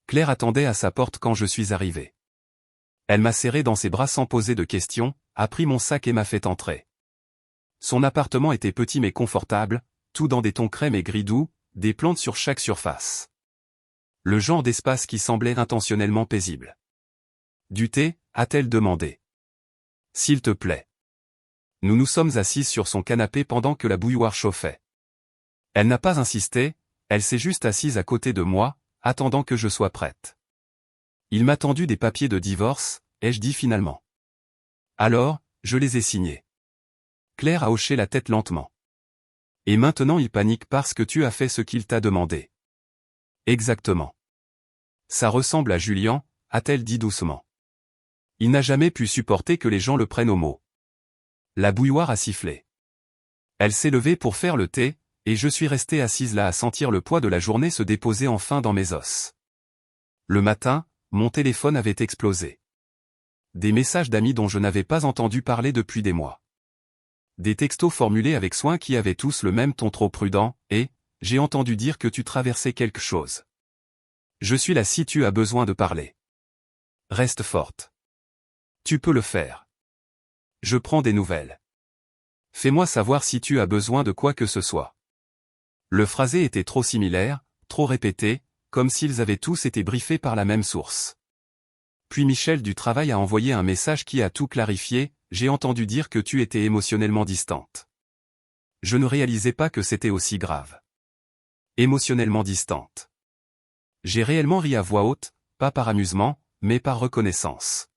Claire attendait à sa porte quand je suis arrivé. Elle m'a serré dans ses bras sans poser de questions, a pris mon sac et m'a fait entrer. Son appartement était petit mais confortable, tout dans des tons crème et gris doux, des plantes sur chaque surface. Le genre d'espace qui semblait intentionnellement paisible. Du thé, a-t-elle demandé. S'il te plaît. Nous nous sommes assises sur son canapé pendant que la bouilloire chauffait. Elle n'a pas insisté, elle s'est juste assise à côté de moi, attendant que je sois prête. Il m'a tendu des papiers de divorce, ai-je dit finalement. Alors, je les ai signés. Claire a hoché la tête lentement. Et maintenant il panique parce que tu as fait ce qu'il t'a demandé. Exactement. Ça ressemble à Julien, a-t-elle dit doucement. Il n'a jamais pu supporter que les gens le prennent au mot. La bouilloire a sifflé. Elle s'est levée pour faire le thé, et je suis restée assise là à sentir le poids de la journée se déposer enfin dans mes os. Le matin, mon téléphone avait explosé. Des messages d'amis dont je n'avais pas entendu parler depuis des mois. Des textos formulés avec soin qui avaient tous le même ton trop prudent, et j'ai entendu dire que tu traversais quelque chose. Je suis là si tu as besoin de parler. Reste forte. Tu peux le faire. Je prends des nouvelles. Fais-moi savoir si tu as besoin de quoi que ce soit. Le phrasé était trop similaire, trop répété, comme s'ils avaient tous été briefés par la même source. Puis Michel du travail a envoyé un message qui a tout clarifié, j'ai entendu dire que tu étais émotionnellement distante. Je ne réalisais pas que c'était aussi grave. Émotionnellement distante. J'ai réellement ri à voix haute, pas par amusement, mais par reconnaissance.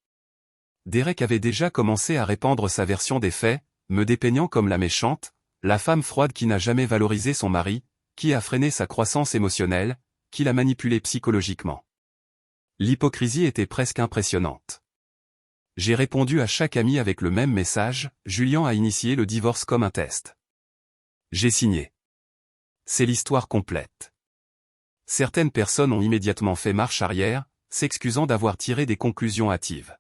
Derek avait déjà commencé à répandre sa version des faits, me dépeignant comme la méchante, la femme froide qui n'a jamais valorisé son mari, qui a freiné sa croissance émotionnelle, qui l'a manipulé psychologiquement. L'hypocrisie était presque impressionnante. J'ai répondu à chaque ami avec le même message, Julien a initié le divorce comme un test. J'ai signé. C'est l'histoire complète. Certaines personnes ont immédiatement fait marche arrière, s'excusant d'avoir tiré des conclusions hâtives.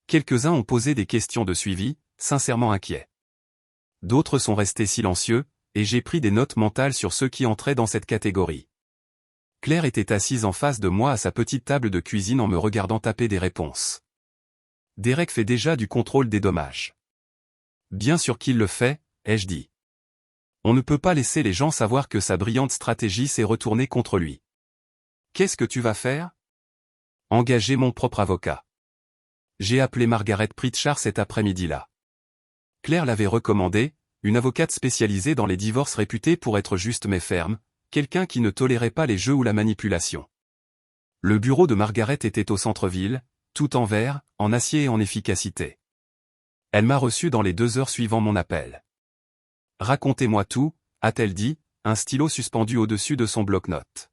Quelques-uns ont posé des questions de suivi, sincèrement inquiets. D'autres sont restés silencieux, et j'ai pris des notes mentales sur ceux qui entraient dans cette catégorie. Claire était assise en face de moi à sa petite table de cuisine en me regardant taper des réponses. Derek fait déjà du contrôle des dommages. Bien sûr qu'il le fait, ai-je dit. On ne peut pas laisser les gens savoir que sa brillante stratégie s'est retournée contre lui. Qu'est-ce que tu vas faire? Engager mon propre avocat. J'ai appelé Margaret Pritchard cet après-midi-là. Claire l'avait recommandé, une avocate spécialisée dans les divorces réputée pour être juste mais ferme, quelqu'un qui ne tolérait pas les jeux ou la manipulation. Le bureau de Margaret était au centre-ville, tout en verre, en acier et en efficacité. Elle m'a reçu dans les 2 heures suivant mon appel. Racontez-moi tout, a-t-elle dit, un stylo suspendu au-dessus de son bloc-notes.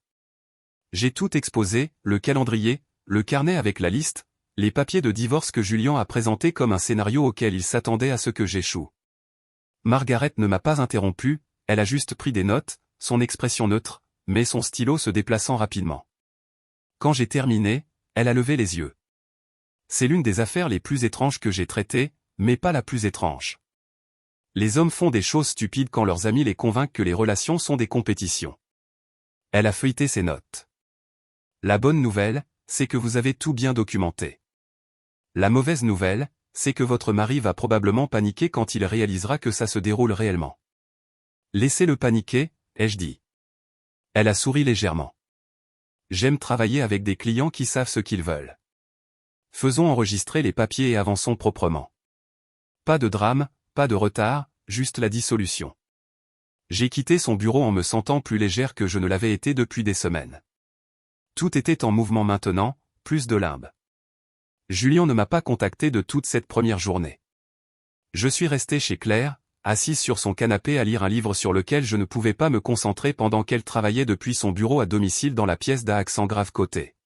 J'ai tout exposé, le calendrier, le carnet avec la liste, les papiers de divorce que Julien a présentés comme un scénario auquel il s'attendait à ce que j'échoue. Margaret ne m'a pas interrompu, elle a juste pris des notes, son expression neutre, mais son stylo se déplaçant rapidement. Quand j'ai terminé, elle a levé les yeux. C'est l'une des affaires les plus étranges que j'ai traitées, mais pas la plus étrange. Les hommes font des choses stupides quand leurs amis les convainquent que les relations sont des compétitions. Elle a feuilleté ses notes. La bonne nouvelle, c'est que vous avez tout bien documenté. La mauvaise nouvelle, c'est que votre mari va probablement paniquer quand il réalisera que ça se déroule réellement. Laissez-le paniquer, ai-je dit. Elle a souri légèrement. J'aime travailler avec des clients qui savent ce qu'ils veulent. Faisons enregistrer les papiers et avançons proprement. Pas de drame, pas de retard, juste la dissolution. J'ai quitté son bureau en me sentant plus légère que je ne l'avais été depuis des semaines. Tout était en mouvement maintenant, plus de limbe. Julien ne m'a pas contacté de toute cette première journée. Je suis resté chez Claire, assise sur son canapé à lire un livre sur lequel je ne pouvais pas me concentrer pendant qu'elle travaillait depuis son bureau à domicile dans la pièce d'à accent grave côté.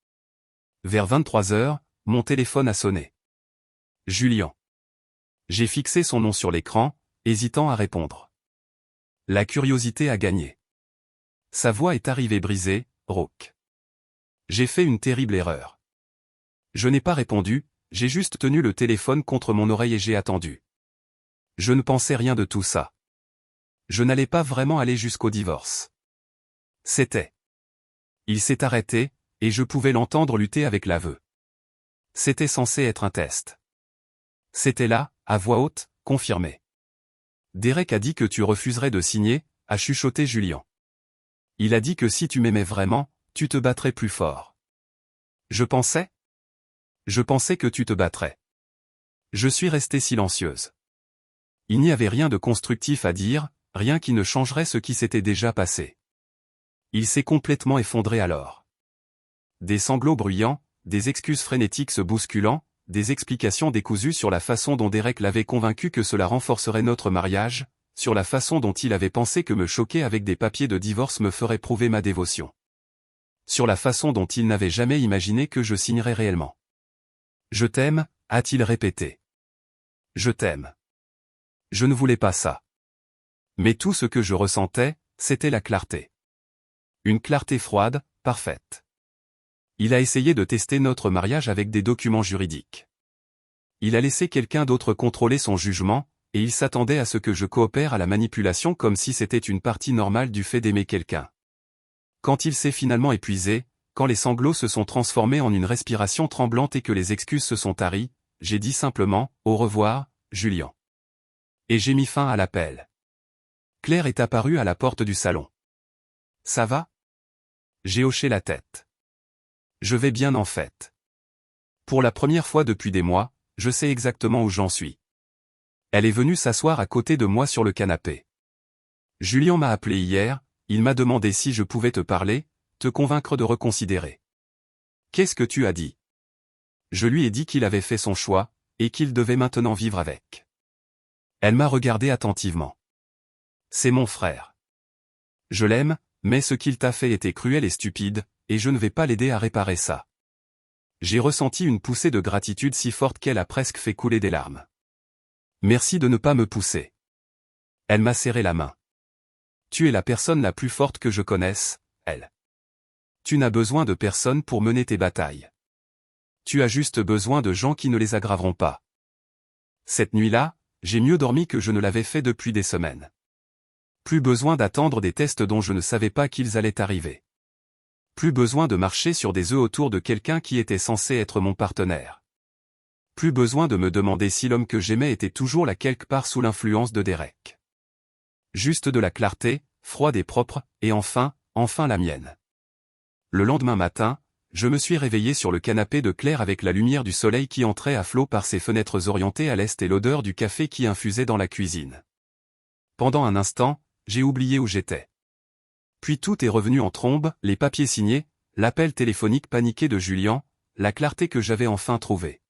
Vers 23 heures, mon téléphone a sonné. Julien. J'ai fixé son nom sur l'écran, hésitant à répondre. La curiosité a gagné. Sa voix est arrivée brisée, rauque. J'ai fait une terrible erreur. Je n'ai pas répondu, j'ai juste tenu le téléphone contre mon oreille et j'ai attendu. Je ne pensais rien de tout ça. Je n'allais pas vraiment aller jusqu'au divorce. C'était. Il s'est arrêté, et je pouvais l'entendre lutter avec l'aveu. C'était censé être un test. C'était là, à voix haute, confirmé. Derek a dit que tu refuserais de signer, a chuchoté Julien. Il a dit que si tu m'aimais vraiment, tu te battrais plus fort. Je pensais que tu te battrais. Je suis restée silencieuse. Il n'y avait rien de constructif à dire, rien qui ne changerait ce qui s'était déjà passé. Il s'est complètement effondré alors. Des sanglots bruyants, des excuses frénétiques se bousculant, des explications décousues sur la façon dont Derek l'avait convaincu que cela renforcerait notre mariage, sur la façon dont il avait pensé que me choquer avec des papiers de divorce me ferait prouver ma dévotion. Sur la façon dont il n'avait jamais imaginé que je signerais réellement. Je t'aime, a-t-il répété. Je t'aime. Je ne voulais pas ça. Mais tout ce que je ressentais, c'était la clarté. Une clarté froide, parfaite. Il a essayé de tester notre mariage avec des documents juridiques. Il a laissé quelqu'un d'autre contrôler son jugement, et il s'attendait à ce que je coopère à la manipulation comme si c'était une partie normale du fait d'aimer quelqu'un. Quand il s'est finalement épuisé, quand les sanglots se sont transformés en une respiration tremblante et que les excuses se sont taries, j'ai dit simplement « Au revoir, Julien ». Et j'ai mis fin à l'appel. Claire est apparue à la porte du salon. « Ça va ?» J'ai hoché la tête. « Je vais bien en fait. Pour la première fois depuis des mois, je sais exactement où j'en suis. » Elle est venue s'asseoir à côté de moi sur le canapé. « Julien m'a appelé hier, il m'a demandé si je pouvais te parler, te convaincre de reconsidérer. » Qu'est-ce que tu as dit? Je lui ai dit qu'il avait fait son choix, et qu'il devait maintenant vivre avec. Elle m'a regardé attentivement. C'est mon frère. Je l'aime, mais ce qu'il t'a fait était cruel et stupide, et je ne vais pas l'aider à réparer ça. J'ai ressenti une poussée de gratitude si forte qu'elle a presque fait couler des larmes. Merci de ne pas me pousser. Elle m'a serré la main. Tu es la personne la plus forte que je connaisse, elle. Tu n'as besoin de personne pour mener tes batailles. Tu as juste besoin de gens qui ne les aggraveront pas. Cette nuit-là, j'ai mieux dormi que je ne l'avais fait depuis des semaines. Plus besoin d'attendre des tests dont je ne savais pas qu'ils allaient arriver. Plus besoin de marcher sur des œufs autour de quelqu'un qui était censé être mon partenaire. Plus besoin de me demander si l'homme que j'aimais était toujours là quelque part sous l'influence de Derek. Juste de la clarté, froide et propre, et enfin la mienne. Le lendemain matin, je me suis réveillé sur le canapé de Claire avec la lumière du soleil qui entrait à flot par ses fenêtres orientées à l'est et l'odeur du café qui infusait dans la cuisine. Pendant un instant, j'ai oublié où j'étais. Puis tout est revenu en trombe, les papiers signés, l'appel téléphonique paniqué de Julien, la clarté que j'avais enfin trouvée.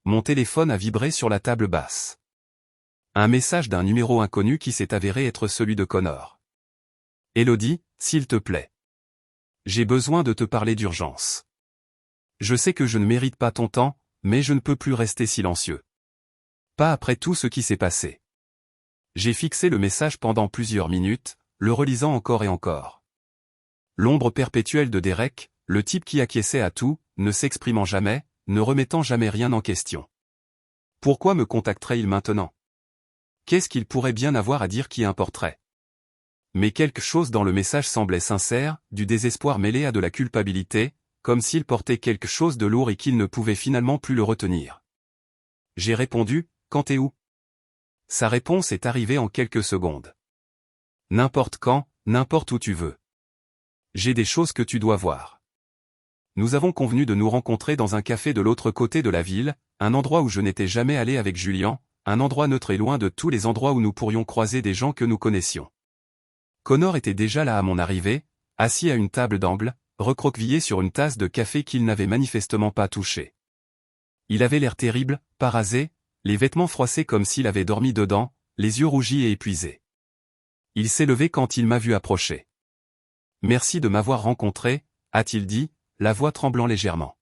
Mon téléphone a vibré sur la table basse. Un message d'un numéro inconnu qui s'est avéré être celui de Connor. « Élodie, s'il te plaît. J'ai besoin de te parler d'urgence. Je sais que je ne mérite pas ton temps, mais je ne peux plus rester silencieux. Pas après tout ce qui s'est passé. J'ai fixé le message pendant plusieurs minutes, le relisant encore et encore. L'ombre perpétuelle de Derek, le type qui acquiesçait à tout, ne s'exprimant jamais, ne remettant jamais rien en question. Pourquoi me contacterait-il maintenant? Qu'est-ce qu'il pourrait bien avoir à dire qui importerait? Mais quelque chose dans le message semblait sincère, du désespoir mêlé à de la culpabilité, comme s'il portait quelque chose de lourd et qu'il ne pouvait finalement plus le retenir. J'ai répondu, quand et où? Sa réponse est arrivée en quelques secondes. N'importe quand, n'importe où tu veux. J'ai des choses que tu dois voir. Nous avons convenu de nous rencontrer dans un café de l'autre côté de la ville, un endroit où je n'étais jamais allé avec Julian, un endroit neutre et loin de tous les endroits où nous pourrions croiser des gens que nous connaissions. Connor était déjà là à mon arrivée, assis à une table d'angle, recroquevillé sur une tasse de café qu'il n'avait manifestement pas touchée. Il avait l'air terrible, parasé, les vêtements froissés comme s'il avait dormi dedans, les yeux rougis et épuisés. Il s'est levé quand il m'a vu approcher. « Merci de m'avoir rencontré », a-t-il dit, la voix tremblant légèrement.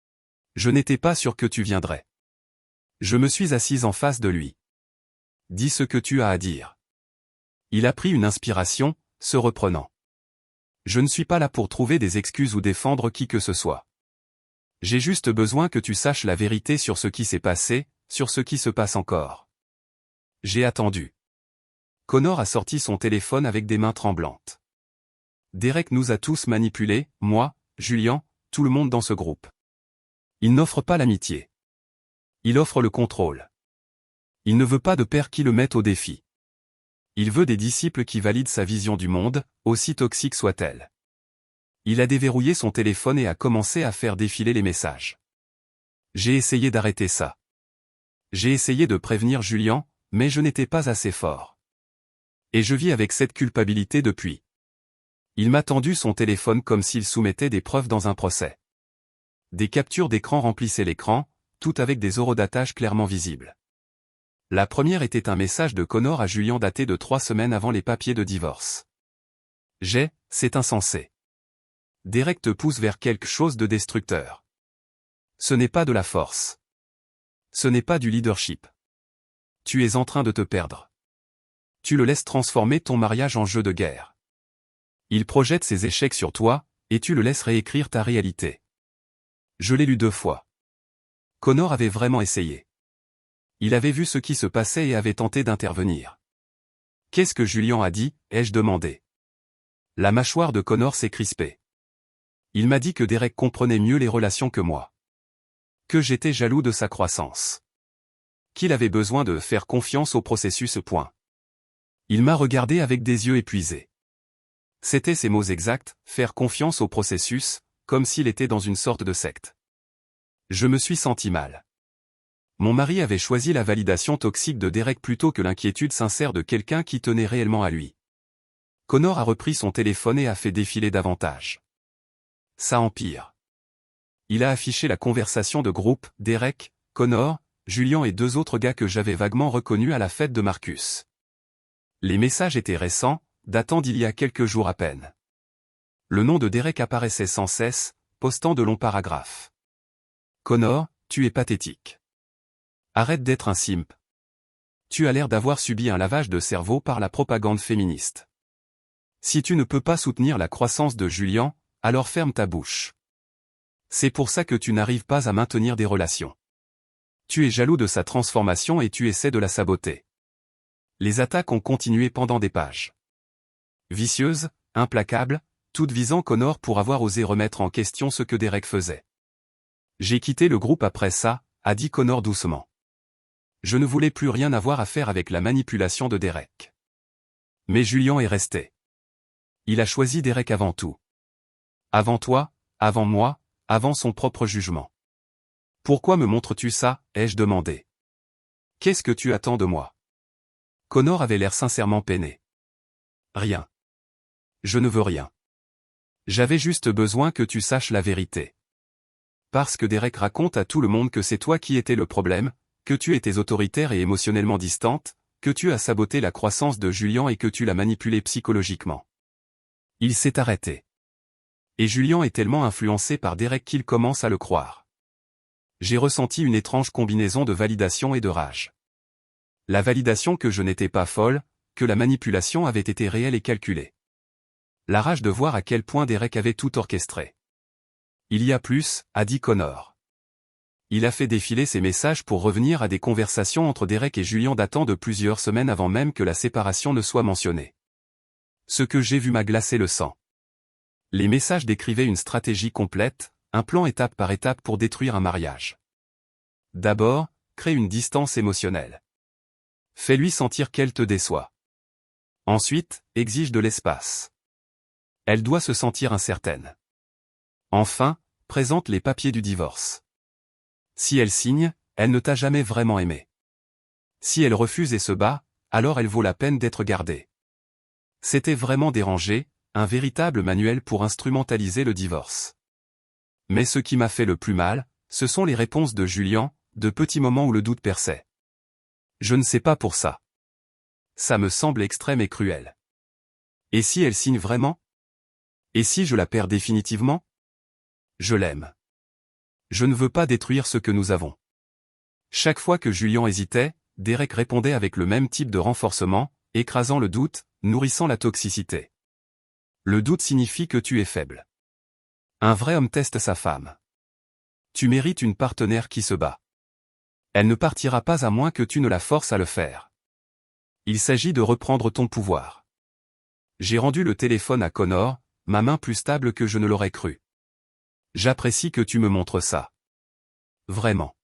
« Je n'étais pas sûr que tu viendrais. » Je me suis assise en face de lui. « Dis ce que tu as à dire. » Il a pris une inspiration, se reprenant. « Je ne suis pas là pour trouver des excuses ou défendre qui que ce soit. J'ai juste besoin que tu saches la vérité sur ce qui s'est passé, sur ce qui se passe encore. » J'ai attendu. Connor a sorti son téléphone avec des mains tremblantes. Derek nous a tous manipulés, moi, Julian, tout le monde dans ce groupe. Il n'offre pas l'amitié. Il offre le contrôle. Il ne veut pas de père qui le mette au défi. Il veut des disciples qui valident sa vision du monde, aussi toxique soit-elle. Il a déverrouillé son téléphone et a commencé à faire défiler les messages. J'ai essayé d'arrêter ça. J'ai essayé de prévenir Julian, mais je n'étais pas assez fort. Et je vis avec cette culpabilité depuis. Il m'a tendu son téléphone comme s'il soumettait des preuves dans un procès. Des captures d'écran remplissaient l'écran, tout avec des horodatage clairement visibles. La première était un message de Connor à Julian daté de 3 semaines avant les papiers de divorce. C'est insensé. Derek te pousse vers quelque chose de destructeur. Ce n'est pas de la force. Ce n'est pas du leadership. Tu es en train de te perdre. Tu le laisses transformer ton mariage en jeu de guerre. Il projette ses échecs sur toi, et tu le laisses réécrire ta réalité. Je l'ai lu 2 fois. Connor avait vraiment essayé. Il avait vu ce qui se passait et avait tenté d'intervenir. Qu'est-ce que Julian a dit, ai-je demandé. La mâchoire de Connor s'est crispée. Il m'a dit que Derek comprenait mieux les relations que moi. Que j'étais jaloux de sa croissance. Qu'il avait besoin de faire confiance au processus. Il m'a regardé avec des yeux épuisés. C'étaient ses mots exacts, faire confiance au processus, comme s'il était dans une sorte de secte. Je me suis senti mal. Mon mari avait choisi la validation toxique de Derek plutôt que l'inquiétude sincère de quelqu'un qui tenait réellement à lui. Connor a repris son téléphone et a fait défiler davantage. Ça empire. Il a affiché la conversation de groupe, Derek, Connor, Julian et 2 autres gars que j'avais vaguement reconnus à la fête de Marcus. Les messages étaient récents, datant d'il y a quelques jours à peine. Le nom de Derek apparaissait sans cesse, postant de longs paragraphes. Connor, tu es pathétique. Arrête d'être un simp. Tu as l'air d'avoir subi un lavage de cerveau par la propagande féministe. Si tu ne peux pas soutenir la croissance de Julian, alors ferme ta bouche. C'est pour ça que tu n'arrives pas à maintenir des relations. Tu es jaloux de sa transformation et tu essaies de la saboter. Les attaques ont continué pendant des pages. Vicieuses, implacables, toutes visant Connor pour avoir osé remettre en question ce que Derek faisait. J'ai quitté le groupe après ça, a dit Connor doucement. Je ne voulais plus rien avoir à faire avec la manipulation de Derek. Mais Julian est resté. Il a choisi Derek avant tout. Avant toi, avant moi, avant son propre jugement. Pourquoi me montres-tu ça, ai-je demandé. Qu'est-ce que tu attends de moi? Connor avait l'air sincèrement peiné. Rien. Je ne veux rien. J'avais juste besoin que tu saches la vérité. Parce que Derek raconte à tout le monde que c'est toi qui étais le problème, que tu étais autoritaire et émotionnellement distante, que tu as saboté la croissance de Julian et que tu l'as manipulé psychologiquement. Il s'est arrêté. Et Julian est tellement influencé par Derek qu'il commence à le croire. J'ai ressenti une étrange combinaison de validation et de rage. La validation que je n'étais pas folle, que la manipulation avait été réelle et calculée. La rage de voir à quel point Derek avait tout orchestré. Il y a plus, a dit Connor. Il a fait défiler ses messages pour revenir à des conversations entre Derek et Julian datant de plusieurs semaines avant même que la séparation ne soit mentionnée. Ce que j'ai vu m'a glacé le sang. Les messages décrivaient une stratégie complète, un plan étape par étape pour détruire un mariage. D'abord, crée une distance émotionnelle. Fais-lui sentir qu'elle te déçoit. Ensuite, exige de l'espace. Elle doit se sentir incertaine. Enfin, présente les papiers du divorce. Si elle signe, elle ne t'a jamais vraiment aimé. Si elle refuse et se bat, alors elle vaut la peine d'être gardée. C'était vraiment dérangé, un véritable manuel pour instrumentaliser le divorce. Mais ce qui m'a fait le plus mal, ce sont les réponses de Julian, de petits moments où le doute perçait. Je ne sais pas pour ça. Ça me semble extrême et cruel. Et si elle signe vraiment? Et si je la perds définitivement? Je l'aime. Je ne veux pas détruire ce que nous avons. Chaque fois que Julian hésitait, Derek répondait avec le même type de renforcement, écrasant le doute, nourrissant la toxicité. Le doute signifie que tu es faible. Un vrai homme teste sa femme. Tu mérites une partenaire qui se bat. Elle ne partira pas à moins que tu ne la forces à le faire. Il s'agit de reprendre ton pouvoir. J'ai rendu le téléphone à Connor, ma main plus stable que je ne l'aurais cru. J'apprécie que tu me montres ça. Vraiment.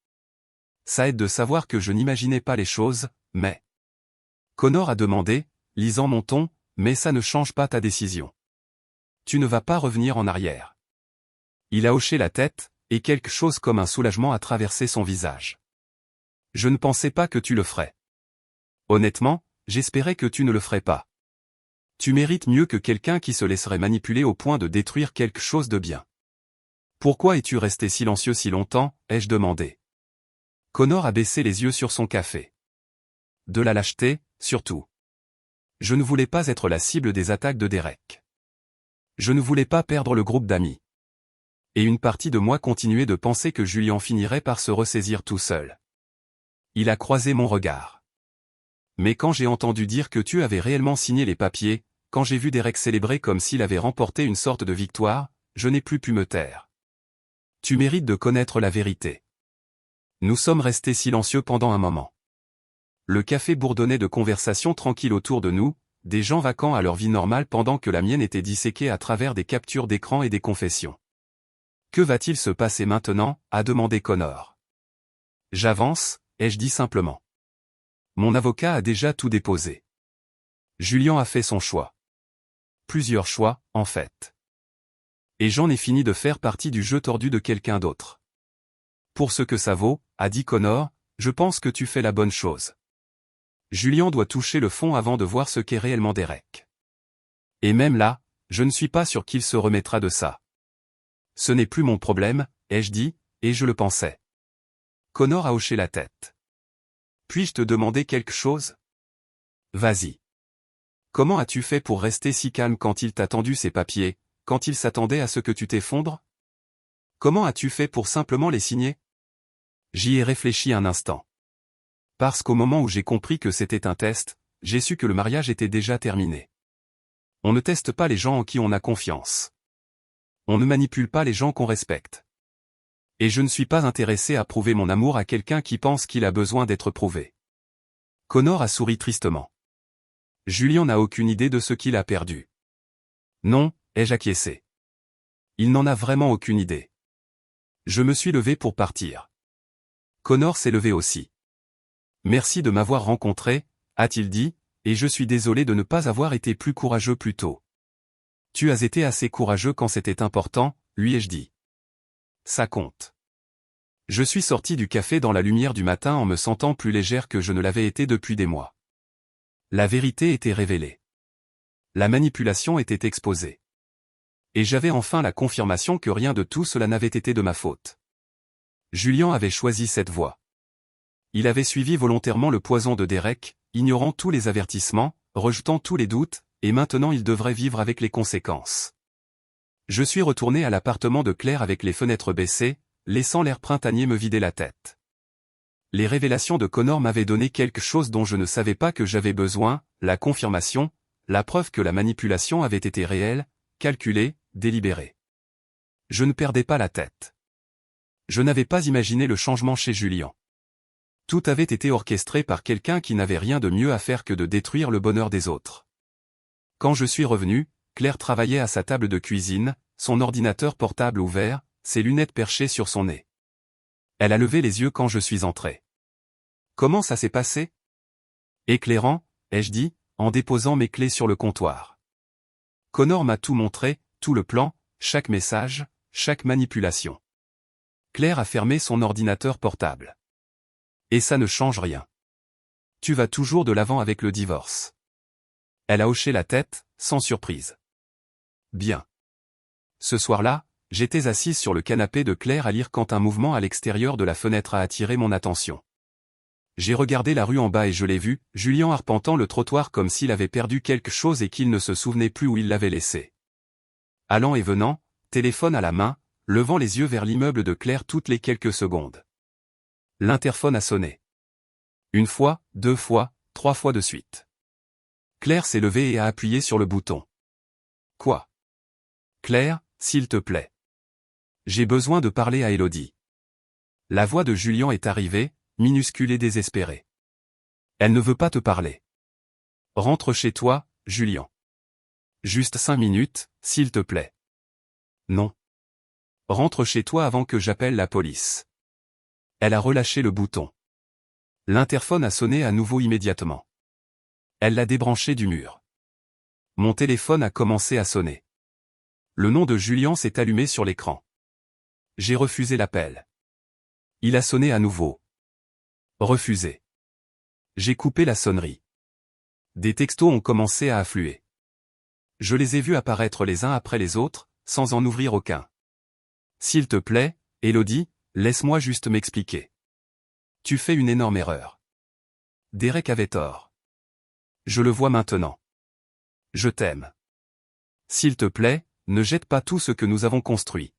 Ça aide de savoir que je n'imaginais pas les choses, mais... Connor a demandé, lisant mon ton, mais ça ne change pas ta décision. Tu ne vas pas revenir en arrière. Il a hoché la tête, et quelque chose comme un soulagement a traversé son visage. Je ne pensais pas que tu le ferais. Honnêtement, j'espérais que tu ne le ferais pas. Tu mérites mieux que quelqu'un qui se laisserait manipuler au point de détruire quelque chose de bien. Pourquoi es-tu resté silencieux si longtemps, ai-je demandé. Connor a baissé les yeux sur son café. De la lâcheté, surtout. Je ne voulais pas être la cible des attaques de Derek. Je ne voulais pas perdre le groupe d'amis. Et une partie de moi continuait de penser que Julian finirait par se ressaisir tout seul. Il a croisé mon regard. Mais quand j'ai entendu dire que tu avais réellement signé les papiers, quand j'ai vu Derek célébrer comme s'il avait remporté une sorte de victoire, je n'ai plus pu me taire. Tu mérites de connaître la vérité. Nous sommes restés silencieux pendant un moment. Le café bourdonnait de conversations tranquilles autour de nous, des gens vaquant à leur vie normale pendant que la mienne était disséquée à travers des captures d'écran et des confessions. Que va-t-il se passer maintenant, a demandé Connor. J'avance, ai-je dit simplement. Mon avocat a déjà tout déposé. Julian a fait son choix. Plusieurs choix, en fait. Et j'en ai fini de faire partie du jeu tordu de quelqu'un d'autre. Pour ce que ça vaut, a dit Connor, je pense que tu fais la bonne chose. Julian doit toucher le fond avant de voir ce qu'est réellement Derek. Et même là, je ne suis pas sûr qu'il se remettra de ça. Ce n'est plus mon problème, ai-je dit, et je le pensais. Connor a hoché la tête. Puis-je te demander quelque chose? Vas-y. Comment as-tu fait pour rester si calme quand il t'a tendu ces papiers, quand il s'attendait à ce que tu t'effondres? Comment as-tu fait pour simplement les signer? J'y ai réfléchi un instant. Parce qu'au moment où j'ai compris que c'était un test, j'ai su que le mariage était déjà terminé. On ne teste pas les gens en qui on a confiance. On ne manipule pas les gens qu'on respecte. Et je ne suis pas intéressé à prouver mon amour à quelqu'un qui pense qu'il a besoin d'être prouvé. Connor a souri tristement. Julian n'a aucune idée de ce qu'il a perdu. Non, ai-je acquiescé. Il n'en a vraiment aucune idée. Je me suis levé pour partir. Connor s'est levé aussi. Merci de m'avoir rencontré, a-t-il dit, et je suis désolé de ne pas avoir été plus courageux plus tôt. Tu as été assez courageux quand c'était important, lui ai-je dit. Ça compte. Je suis sorti du café dans la lumière du matin en me sentant plus légère que je ne l'avais été depuis des mois. La vérité était révélée. La manipulation était exposée. Et j'avais enfin la confirmation que rien de tout cela n'avait été de ma faute. Julian avait choisi cette voie. Il avait suivi volontairement le poison de Derek, ignorant tous les avertissements, rejetant tous les doutes, et maintenant il devrait vivre avec les conséquences. Je suis retourné à l'appartement de Claire avec les fenêtres baissées, laissant l'air printanier me vider la tête. Les révélations de Connor m'avaient donné quelque chose dont je ne savais pas que j'avais besoin, la confirmation, la preuve que la manipulation avait été réelle, calculée, délibérée. Je ne perdais pas la tête. Je n'avais pas imaginé le changement chez Julien. Tout avait été orchestré par quelqu'un qui n'avait rien de mieux à faire que de détruire le bonheur des autres. Quand je suis revenu, Claire travaillait à sa table de cuisine, son ordinateur portable ouvert, ses lunettes perchées sur son nez. Elle a levé les yeux quand je suis entré. « Comment ça s'est passé ?» Éclairant, ai-je dit, en déposant mes clés sur le comptoir. Connor m'a tout montré, tout le plan, chaque message, chaque manipulation. Claire a fermé son ordinateur portable. Et ça ne change rien. Tu vas toujours de l'avant avec le divorce. Elle a hoché la tête, sans surprise. Bien. Ce soir-là, j'étais assise sur le canapé de Claire à lire quand un mouvement à l'extérieur de la fenêtre a attiré mon attention. J'ai regardé la rue en bas et je l'ai vu, Julien arpentant le trottoir comme s'il avait perdu quelque chose et qu'il ne se souvenait plus où il l'avait laissé. Allant et venant, téléphone à la main, levant les yeux vers l'immeuble de Claire toutes les quelques secondes. L'interphone a sonné. Une fois, 2 fois, 3 fois de suite. Claire s'est levée et a appuyé sur le bouton. Quoi ? Claire, s'il te plaît. J'ai besoin de parler à Élodie. La voix de Julien est arrivée, minuscule et désespérée. Elle ne veut pas te parler. Rentre chez toi, Julien. Juste 5 minutes, s'il te plaît. Non. Rentre chez toi avant que j'appelle la police. Elle a relâché le bouton. L'interphone a sonné à nouveau immédiatement. Elle l'a débranché du mur. Mon téléphone a commencé à sonner. Le nom de Julien s'est allumé sur l'écran. J'ai refusé l'appel. Il a sonné à nouveau. Refusé. J'ai coupé la sonnerie. Des textos ont commencé à affluer. Je les ai vus apparaître les uns après les autres, sans en ouvrir aucun. S'il te plaît, Élodie, laisse-moi juste m'expliquer. Tu fais une énorme erreur. Derek avait tort. Je le vois maintenant. Je t'aime. S'il te plaît, ne jette pas tout ce que nous avons construit.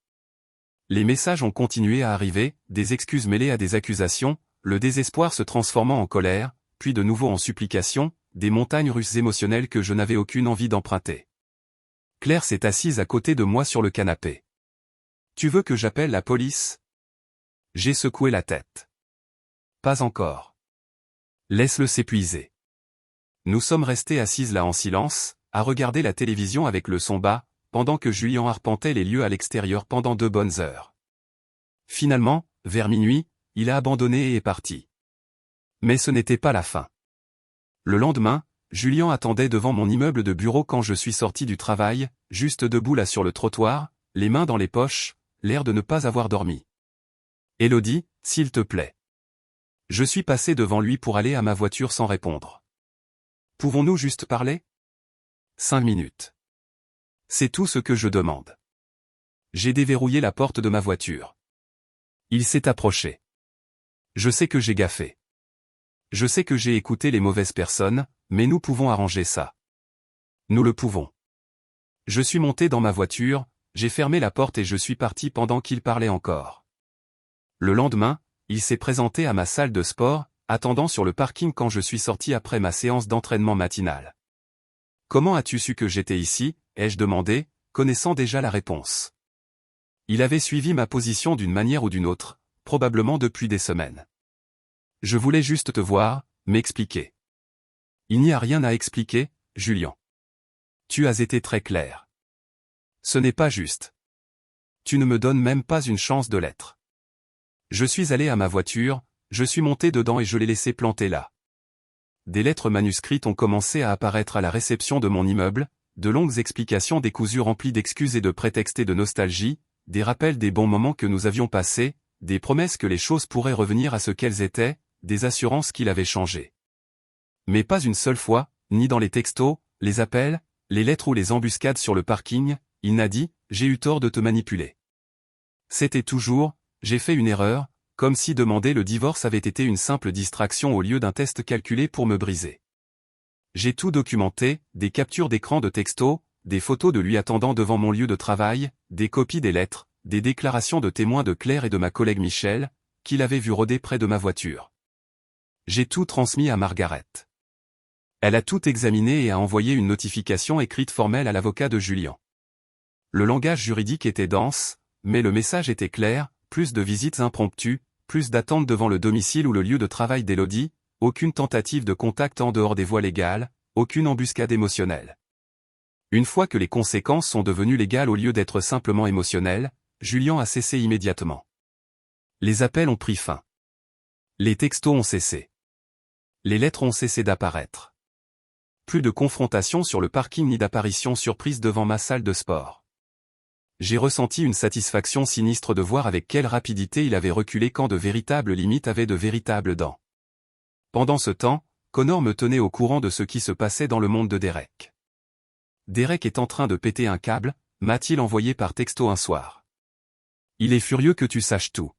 Les messages ont continué à arriver, des excuses mêlées à des accusations, le désespoir se transformant en colère, puis de nouveau en supplication, des montagnes russes émotionnelles que je n'avais aucune envie d'emprunter. Claire s'est assise à côté de moi sur le canapé. Tu veux que j'appelle la police ? J'ai secoué la tête. Pas encore. Laisse-le s'épuiser. Nous sommes restés assises là en silence, à regarder la télévision avec le son bas, pendant que Julien arpentait les lieux à l'extérieur pendant 2 bonnes heures. Finalement, vers minuit, il a abandonné et est parti. Mais ce n'était pas la fin. Le lendemain, Julien attendait devant mon immeuble de bureau quand je suis sorti du travail, juste debout là sur le trottoir, les mains dans les poches, l'air de ne pas avoir dormi. Élodie, s'il te plaît. Je suis passé devant lui pour aller à ma voiture sans répondre. Pouvons-nous juste parler ? 5 minutes. C'est tout ce que je demande. J'ai déverrouillé la porte de ma voiture. Il s'est approché. Je sais que j'ai gaffé. Je sais que j'ai écouté les mauvaises personnes, mais nous pouvons arranger ça. Nous le pouvons. Je suis monté dans ma voiture, j'ai fermé la porte et je suis parti pendant qu'il parlait encore. Le lendemain, il s'est présenté à ma salle de sport, attendant sur le parking quand je suis sorti après ma séance d'entraînement matinale. Comment as-tu su que j'étais ici ? Ai-je demandé, connaissant déjà la réponse. Il avait suivi ma position d'une manière ou d'une autre, probablement depuis des semaines. Je voulais juste te voir, m'expliquer. Il n'y a rien à expliquer, Julien. Tu as été très clair. Ce n'est pas juste. Tu ne me donnes même pas une chance de l'être. Je suis allé à ma voiture, je suis monté dedans et je l'ai laissé planter là. Des lettres manuscrites ont commencé à apparaître à la réception de mon immeuble, de longues explications décousues remplies d'excuses et de prétextes et de nostalgie, des rappels des bons moments que nous avions passés, des promesses que les choses pourraient revenir à ce qu'elles étaient, des assurances qu'il avait changé. Mais pas une seule fois, ni dans les textos, les appels, les lettres ou les embuscades sur le parking, il n'a dit « j'ai eu tort de te manipuler ». C'était toujours « j'ai fait une erreur », comme si demander le divorce avait été une simple distraction au lieu d'un test calculé pour me briser. J'ai tout documenté, des captures d'écran de textos, des photos de lui attendant devant mon lieu de travail, des copies des lettres, des déclarations de témoins de Claire et de ma collègue Michel, qu'il avait vu rôder près de ma voiture. J'ai tout transmis à Margaret. Elle a tout examiné et a envoyé une notification écrite formelle à l'avocat de Julien. Le langage juridique était dense, mais le message était clair, plus de visites impromptues, plus d'attentes devant le domicile ou le lieu de travail d'Élodie, aucune tentative de contact en dehors des voies légales, aucune embuscade émotionnelle. Une fois que les conséquences sont devenues légales au lieu d'être simplement émotionnelles, Julien a cessé immédiatement. Les appels ont pris fin. Les textos ont cessé. Les lettres ont cessé d'apparaître. Plus de confrontation sur le parking ni d'apparition surprise devant ma salle de sport. J'ai ressenti une satisfaction sinistre de voir avec quelle rapidité il avait reculé quand de véritables limites avaient de véritables dents. Pendant ce temps, Connor me tenait au courant de ce qui se passait dans le monde de Derek. Derek est en train de péter un câble, m'a-t-il envoyé par texto un soir. Il est furieux que tu saches tout.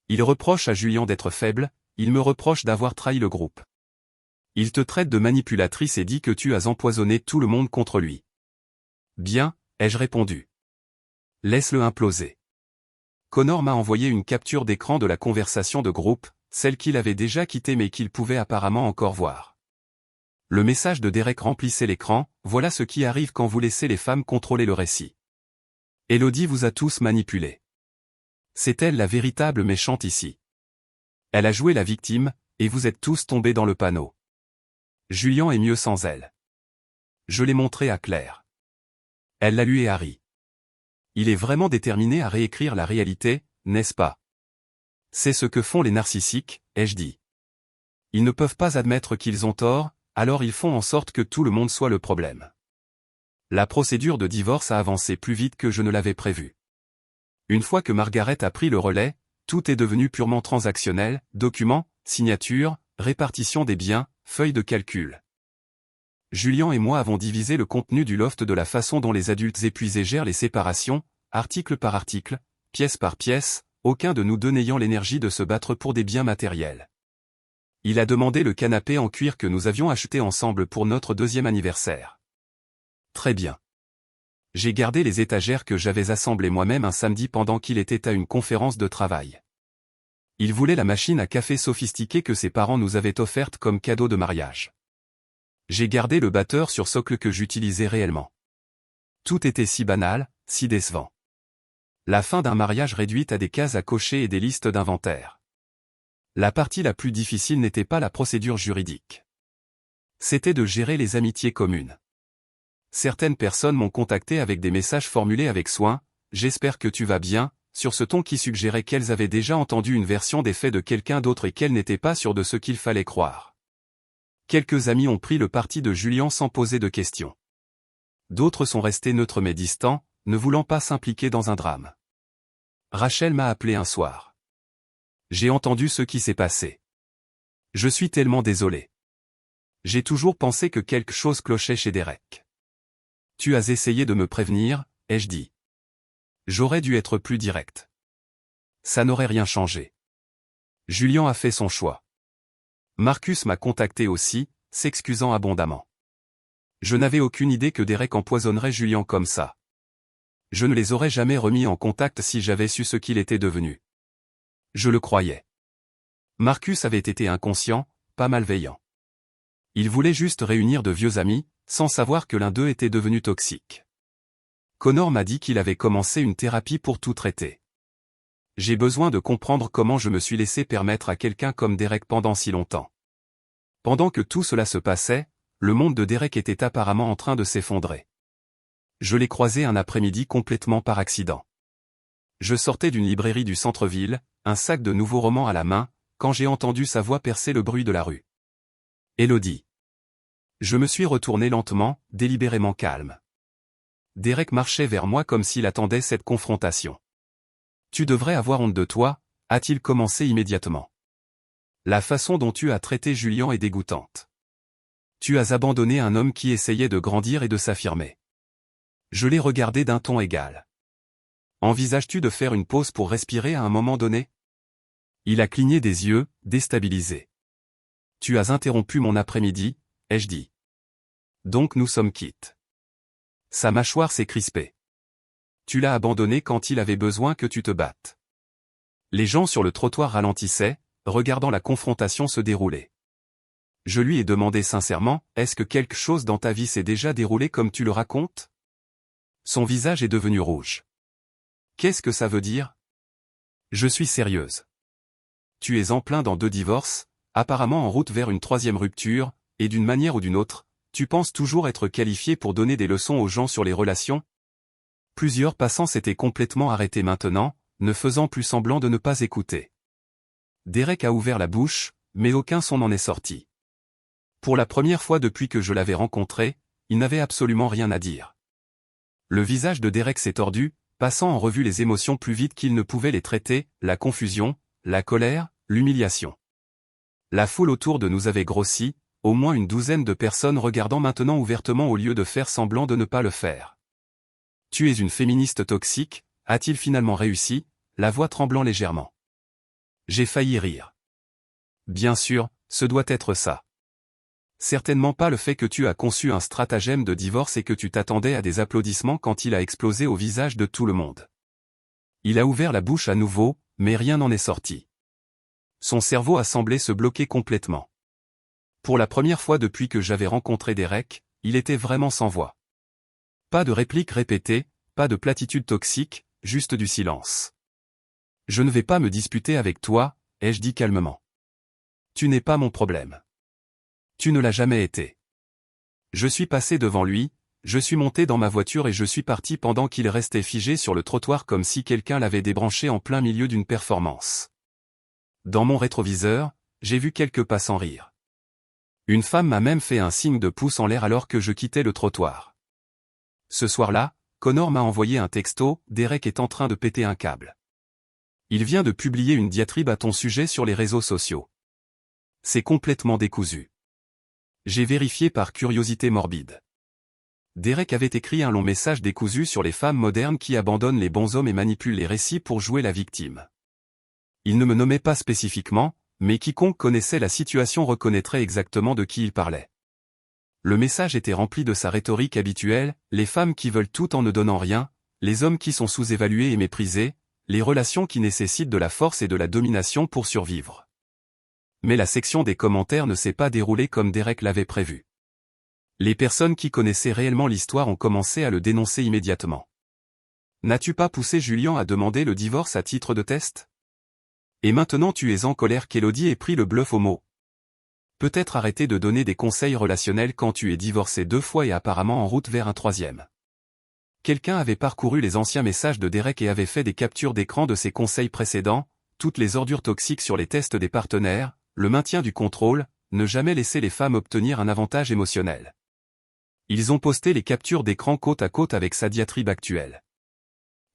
Il reproche à Julien d'être faible, il me reproche d'avoir trahi le groupe. Il te traite de manipulatrice et dit que tu as empoisonné tout le monde contre lui. Bien, ai-je répondu. Laisse-le imploser. Connor m'a envoyé une capture d'écran de la conversation de groupe, celle qu'il avait déjà quittée mais qu'il pouvait apparemment encore voir. Le message de Derek remplissait l'écran, voilà ce qui arrive quand vous laissez les femmes contrôler le récit. Élodie vous a tous manipulés. C'est elle la véritable méchante ici. Elle a joué la victime, et vous êtes tous tombés dans le panneau. Julien est mieux sans elle. Je l'ai montré à Claire. Elle l'a lu et a ri. Il est vraiment déterminé à réécrire la réalité, n'est-ce pas? C'est ce que font les narcissiques, ai-je dit. Ils ne peuvent pas admettre qu'ils ont tort, alors ils font en sorte que tout le monde soit le problème. La procédure de divorce a avancé plus vite que je ne l'avais prévu. Une fois que Margaret a pris le relais, tout est devenu purement transactionnel, documents, signatures, répartition des biens, feuilles de calcul. Julien et moi avons divisé le contenu du loft de la façon dont les adultes épuisés gèrent les séparations, article par article, pièce par pièce, aucun de nous deux n'ayant l'énergie de se battre pour des biens matériels. Il a demandé le canapé en cuir que nous avions acheté ensemble pour notre 2e anniversaire. Très bien. J'ai gardé les étagères que j'avais assemblées moi-même un samedi pendant qu'il était à une conférence de travail. Il voulait la machine à café sophistiquée que ses parents nous avaient offerte comme cadeau de mariage. J'ai gardé le batteur sur socle que j'utilisais réellement. Tout était si banal, si décevant. La fin d'un mariage réduite à des cases à cocher et des listes d'inventaire. La partie la plus difficile n'était pas la procédure juridique. C'était de gérer les amitiés communes. Certaines personnes m'ont contacté avec des messages formulés avec soin, « J'espère que tu vas bien », sur ce ton qui suggérait qu'elles avaient déjà entendu une version des faits de quelqu'un d'autre et qu'elles n'étaient pas sûres de ce qu'il fallait croire. Quelques amis ont pris le parti de Julien sans poser de questions. D'autres sont restés neutres mais distants, ne voulant pas s'impliquer dans un drame. Rachel m'a appelé un soir. J'ai entendu ce qui s'est passé. Je suis tellement désolé. J'ai toujours pensé que quelque chose clochait chez Derek. Tu as essayé de me prévenir, ai-je dit. J'aurais dû être plus direct. Ça n'aurait rien changé. Julien a fait son choix. Marcus m'a contacté aussi, s'excusant abondamment. Je n'avais aucune idée que Derek empoisonnerait Julien comme ça. Je ne les aurais jamais remis en contact si j'avais su ce qu'il était devenu. Je le croyais. Marcus avait été inconscient, pas malveillant. Il voulait juste réunir de vieux amis, sans savoir que l'un d'eux était devenu toxique. Connor m'a dit qu'il avait commencé une thérapie pour tout traiter. J'ai besoin de comprendre comment je me suis laissé permettre à quelqu'un comme Derek pendant si longtemps. Pendant que tout cela se passait, le monde de Derek était apparemment en train de s'effondrer. Je l'ai croisé un après-midi complètement par accident. Je sortais d'une librairie du centre-ville, un sac de nouveaux romans à la main, quand j'ai entendu sa voix percer le bruit de la rue. Élodie. Je me suis retourné lentement, délibérément calme. Derek marchait vers moi comme s'il attendait cette confrontation. Tu devrais avoir honte de toi, a-t-il commencé immédiatement. La façon dont tu as traité Julien est dégoûtante. Tu as abandonné un homme qui essayait de grandir et de s'affirmer. Je l'ai regardé d'un ton égal. Envisages-tu de faire une pause pour respirer à un moment donné? Il a cligné des yeux, déstabilisé. Tu as interrompu mon après-midi, ai-je dit. Donc nous sommes quittes. Sa mâchoire s'est crispée. Tu l'as abandonné quand il avait besoin que tu te battes. Les gens sur le trottoir ralentissaient, regardant la confrontation se dérouler. Je lui ai demandé sincèrement, est-ce que quelque chose dans ta vie s'est déjà déroulé comme tu le racontes? Son visage est devenu rouge. Qu'est-ce que ça veut dire? Je suis sérieuse. Tu es en plein dans 2 divorces, apparemment en route vers une 3e rupture, et d'une manière ou d'une autre, tu penses toujours être qualifié pour donner des leçons aux gens sur les relations? Plusieurs passants s'étaient complètement arrêtés maintenant, ne faisant plus semblant de ne pas écouter. Derek a ouvert la bouche, mais aucun son n'en est sorti. Pour la première fois depuis que je l'avais rencontré, il n'avait absolument rien à dire. Le visage de Derek s'est tordu, passant en revue les émotions plus vite qu'il ne pouvait les traiter, la confusion, la colère, l'humiliation. La foule autour de nous avait grossi, au moins une 12aine de personnes regardant maintenant ouvertement au lieu de faire semblant de ne pas le faire. Tu es une féministe toxique, a-t-il finalement réussi, la voix tremblant légèrement. J'ai failli rire. Bien sûr, ce doit être ça. Certainement pas le fait que tu as conçu un stratagème de divorce et que tu t'attendais à des applaudissements quand il a explosé au visage de tout le monde. Il a ouvert la bouche à nouveau, mais rien n'en est sorti. Son cerveau a semblé se bloquer complètement. Pour la première fois depuis que j'avais rencontré Derek, il était vraiment sans voix. Pas de répliques répétées, pas de platitudes toxiques, juste du silence. Je ne vais pas me disputer avec toi, ai-je dit calmement. Tu n'es pas mon problème. Tu ne l'as jamais été. Je suis passé devant lui, je suis monté dans ma voiture et je suis parti pendant qu'il restait figé sur le trottoir comme si quelqu'un l'avait débranché en plein milieu d'une performance. Dans mon rétroviseur, j'ai vu quelques passants rire. Une femme m'a même fait un signe de pouce en l'air alors que je quittais le trottoir. Ce soir-là, Connor m'a envoyé un texto, Derek est en train de péter un câble. Il vient de publier une diatribe à ton sujet sur les réseaux sociaux. C'est complètement décousu. J'ai vérifié par curiosité morbide. Derek avait écrit un long message décousu sur les femmes modernes qui abandonnent les bons hommes et manipulent les récits pour jouer la victime. Il ne me nommait pas spécifiquement, mais quiconque connaissait la situation reconnaîtrait exactement de qui il parlait. Le message était rempli de sa rhétorique habituelle, les femmes qui veulent tout en ne donnant rien, les hommes qui sont sous-évalués et méprisés, les relations qui nécessitent de la force et de la domination pour survivre. Mais la section des commentaires ne s'est pas déroulée comme Derek l'avait prévu. Les personnes qui connaissaient réellement l'histoire ont commencé à le dénoncer immédiatement. N'as-tu pas poussé Julien à demander le divorce à titre de test? Et maintenant tu es en colère qu'Elodie ait pris le bluff au mot. Peut-être arrêter de donner des conseils relationnels quand tu es divorcé 2 fois et apparemment en route vers un 3e. Quelqu'un avait parcouru les anciens messages de Derek et avait fait des captures d'écran de ses conseils précédents, toutes les ordures toxiques sur les tests des partenaires, le maintien du contrôle, ne jamais laisser les femmes obtenir un avantage émotionnel. Ils ont posté les captures d'écran côte à côte avec sa diatribe actuelle.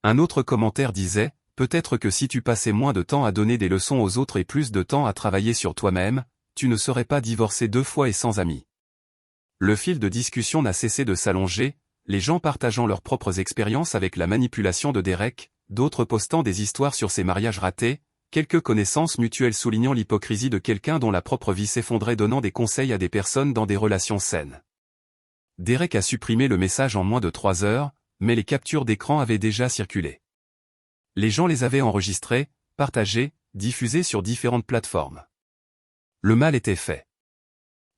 Un autre commentaire disait, peut-être que si tu passais moins de temps à donner des leçons aux autres et plus de temps à travailler sur toi-même, tu ne serais pas divorcé 2 fois et sans amis. Le fil de discussion n'a cessé de s'allonger, les gens partageant leurs propres expériences avec la manipulation de Derek, d'autres postant des histoires sur ses mariages ratés, quelques connaissances mutuelles soulignant l'hypocrisie de quelqu'un dont la propre vie s'effondrait donnant des conseils à des personnes dans des relations saines. Derek a supprimé le message en moins de 3 heures, mais les captures d'écran avaient déjà circulé. Les gens les avaient enregistrées, partagées, diffusées sur différentes plateformes. Le mal était fait.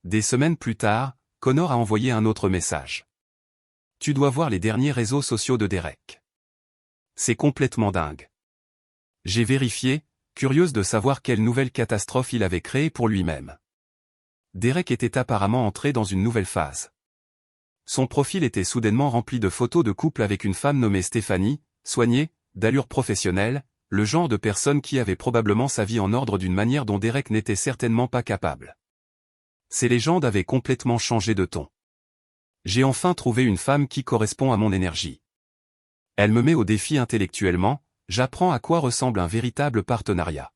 Des semaines plus tard, Connor a envoyé un autre message. Tu dois voir les derniers réseaux sociaux de Derek. C'est complètement dingue. J'ai vérifié, curieuse de savoir quelle nouvelle catastrophe il avait créée pour lui-même. Derek était apparemment entré dans une nouvelle phase. Son profil était soudainement rempli de photos de couple avec une femme nommée Stéphanie, soignée, d'allure professionnelle, le genre de personne qui avait probablement sa vie en ordre d'une manière dont Derek n'était certainement pas capable. Ces légendes avaient complètement changé de ton. J'ai enfin trouvé une femme qui correspond à mon énergie. Elle me met au défi intellectuellement, j'apprends à quoi ressemble un véritable partenariat.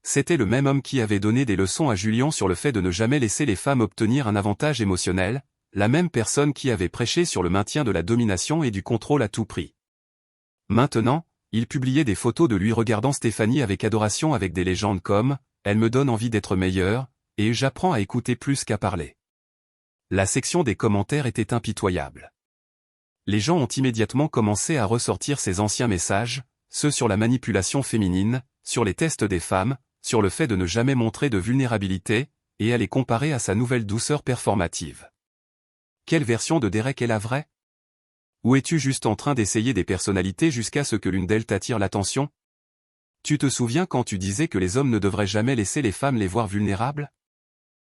C'était le même homme qui avait donné des leçons à Julien sur le fait de ne jamais laisser les femmes obtenir un avantage émotionnel, la même personne qui avait prêché sur le maintien de la domination et du contrôle à tout prix. Maintenant, il publiait des photos de lui regardant Stéphanie avec adoration avec des légendes comme « Elle me donne envie d'être meilleure » et « J'apprends à écouter plus qu'à parler ». La section des commentaires était impitoyable. Les gens ont immédiatement commencé à ressortir ces anciens messages, ceux sur la manipulation féminine, sur les tests des femmes, sur le fait de ne jamais montrer de vulnérabilité, et à les comparer à sa nouvelle douceur performative. Quelle version de Derek est la vraie? Ou es-tu juste en train d'essayer des personnalités jusqu'à ce que l'une d'elles t'attire l'attention? Tu te souviens quand tu disais que les hommes ne devraient jamais laisser les femmes les voir vulnérables?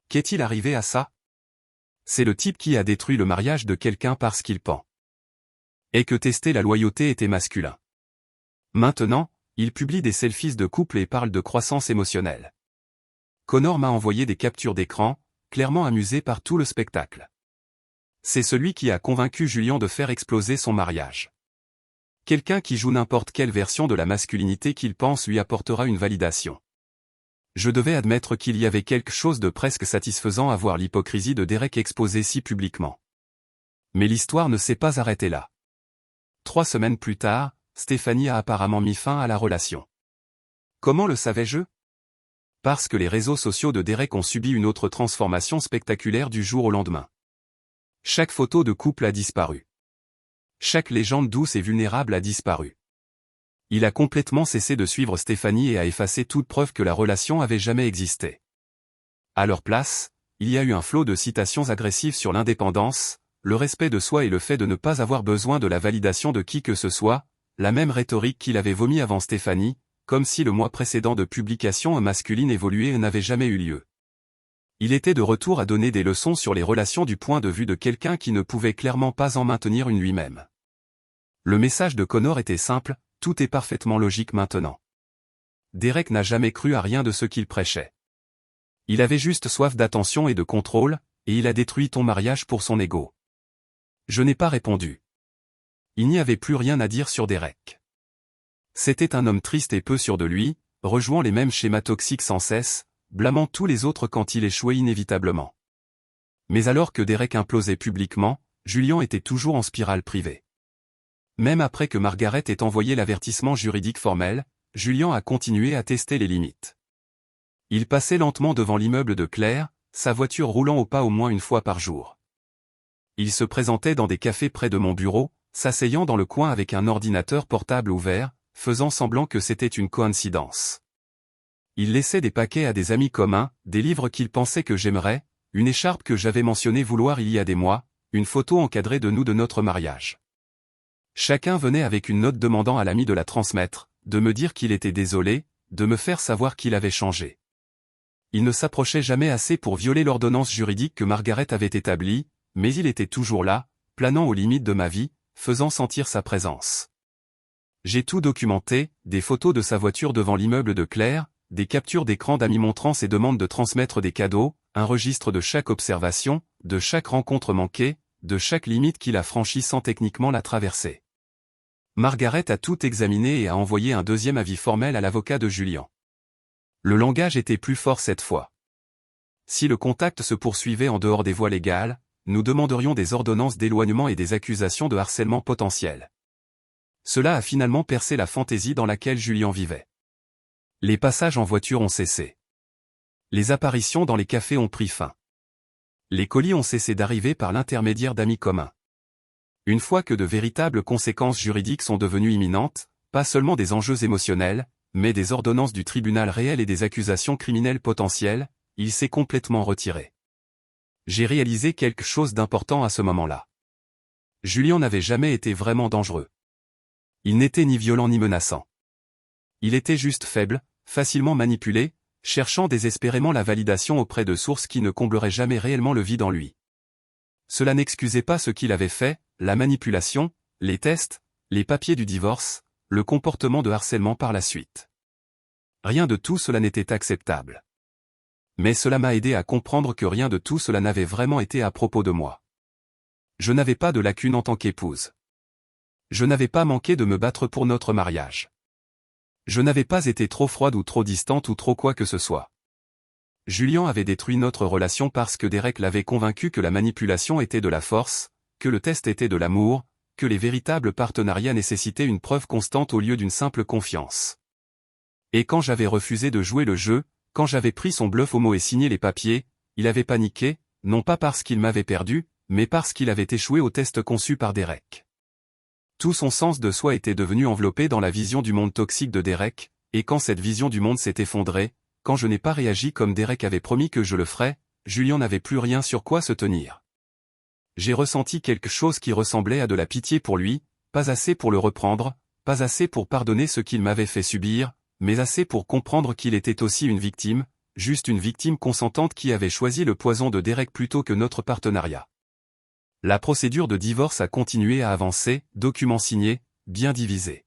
Qu'est-il arrivé à ça? C'est le type qui a détruit le mariage de quelqu'un parce qu'il pend. Et que tester la loyauté était masculin. Maintenant, il publie des selfies de couple et parle de croissance émotionnelle. Connor m'a envoyé des captures d'écran, clairement amusé par tout le spectacle. C'est celui qui a convaincu Julian de faire exploser son mariage. Quelqu'un qui joue n'importe quelle version de la masculinité qu'il pense lui apportera une validation. Je devais admettre qu'il y avait quelque chose de presque satisfaisant à voir l'hypocrisie de Derek exposée si publiquement. Mais l'histoire ne s'est pas arrêtée là. 3 semaines plus tard, Stéphanie a apparemment mis fin à la relation. Comment le savais-je? Parce que les réseaux sociaux de Derek ont subi une autre transformation spectaculaire du jour au lendemain. Chaque photo de couple a disparu. Chaque légende douce et vulnérable a disparu. Il a complètement cessé de suivre Stéphanie et a effacé toute preuve que la relation avait jamais existé. À leur place, il y a eu un flot de citations agressives sur l'indépendance, le respect de soi et le fait de ne pas avoir besoin de la validation de qui que ce soit, la même rhétorique qu'il avait vomie avant Stéphanie, comme si le mois précédent de publication masculine évoluée n'avait jamais eu lieu. Il était de retour à donner des leçons sur les relations du point de vue de quelqu'un qui ne pouvait clairement pas en maintenir une lui-même. Le message de Connor était simple, tout est parfaitement logique maintenant. Derek n'a jamais cru à rien de ce qu'il prêchait. Il avait juste soif d'attention et de contrôle, et il a détruit ton mariage pour son ego. Je n'ai pas répondu. Il n'y avait plus rien à dire sur Derek. C'était un homme triste et peu sûr de lui, rejouant les mêmes schémas toxiques sans cesse, blâmant tous les autres quand il échouait inévitablement. Mais alors que Derek implosait publiquement, Julian était toujours en spirale privée. Même après que Margaret ait envoyé l'avertissement juridique formel, Julian a continué à tester les limites. Il passait lentement devant l'immeuble de Claire, sa voiture roulant au pas au moins une fois par jour. Il se présentait dans des cafés près de mon bureau, s'asseyant dans le coin avec un ordinateur portable ouvert, faisant semblant que c'était une coïncidence. Il laissait des paquets à des amis communs, des livres qu'il pensait que j'aimerais, une écharpe que j'avais mentionné vouloir il y a des mois, une photo encadrée de nous de notre mariage. Chacun venait avec une note demandant à l'ami de la transmettre, de me dire qu'il était désolé, de me faire savoir qu'il avait changé. Il ne s'approchait jamais assez pour violer l'ordonnance juridique que Margaret avait établie, mais il était toujours là, planant aux limites de ma vie, faisant sentir sa présence. J'ai tout documenté, des photos de sa voiture devant l'immeuble de Claire, des captures d'écran d'amis montrant ses demandes de transmettre des cadeaux, un registre de chaque observation, de chaque rencontre manquée, de chaque limite qu'il a franchie sans techniquement la traverser. Margaret a tout examiné et a envoyé un deuxième avis formel à l'avocat de Julian. Le langage était plus fort cette fois. Si le contact se poursuivait en dehors des voies légales, nous demanderions des ordonnances d'éloignement et des accusations de harcèlement potentiel. Cela a finalement percé la fantaisie dans laquelle Julian vivait. Les passages en voiture ont cessé. Les apparitions dans les cafés ont pris fin. Les colis ont cessé d'arriver par l'intermédiaire d'amis communs. Une fois que de véritables conséquences juridiques sont devenues imminentes, pas seulement des enjeux émotionnels, mais des ordonnances du tribunal réel et des accusations criminelles potentielles, il s'est complètement retiré. J'ai réalisé quelque chose d'important à ce moment-là. Julian n'avait jamais été vraiment dangereux. Il n'était ni violent ni menaçant. Il était juste faible, facilement manipulé, cherchant désespérément la validation auprès de sources qui ne combleraient jamais réellement le vide en lui. Cela n'excusait pas ce qu'il avait fait, la manipulation, les tests, les papiers du divorce, le comportement de harcèlement par la suite. Rien de tout cela n'était acceptable. Mais cela m'a aidé à comprendre que rien de tout cela n'avait vraiment été à propos de moi. Je n'avais pas de lacune en tant qu'épouse. Je n'avais pas manqué de me battre pour notre mariage. Je n'avais pas été trop froide ou trop distante ou trop quoi que ce soit. Julian avait détruit notre relation parce que Derek l'avait convaincu que la manipulation était de la force, que le test était de l'amour, que les véritables partenariats nécessitaient une preuve constante au lieu d'une simple confiance. Et quand j'avais refusé de jouer le jeu, quand j'avais pris son bluff au mot et signé les papiers, il avait paniqué, non pas parce qu'il m'avait perdu, mais parce qu'il avait échoué au test conçu par Derek. Tout son sens de soi était devenu enveloppé dans la vision du monde toxique de Derek, et quand cette vision du monde s'est effondrée, quand je n'ai pas réagi comme Derek avait promis que je le ferais, Julian n'avait plus rien sur quoi se tenir. J'ai ressenti quelque chose qui ressemblait à de la pitié pour lui, pas assez pour le reprendre, pas assez pour pardonner ce qu'il m'avait fait subir, mais assez pour comprendre qu'il était aussi une victime, juste une victime consentante qui avait choisi le poison de Derek plutôt que notre partenariat. La procédure de divorce a continué à avancer, document signé, bien divisé.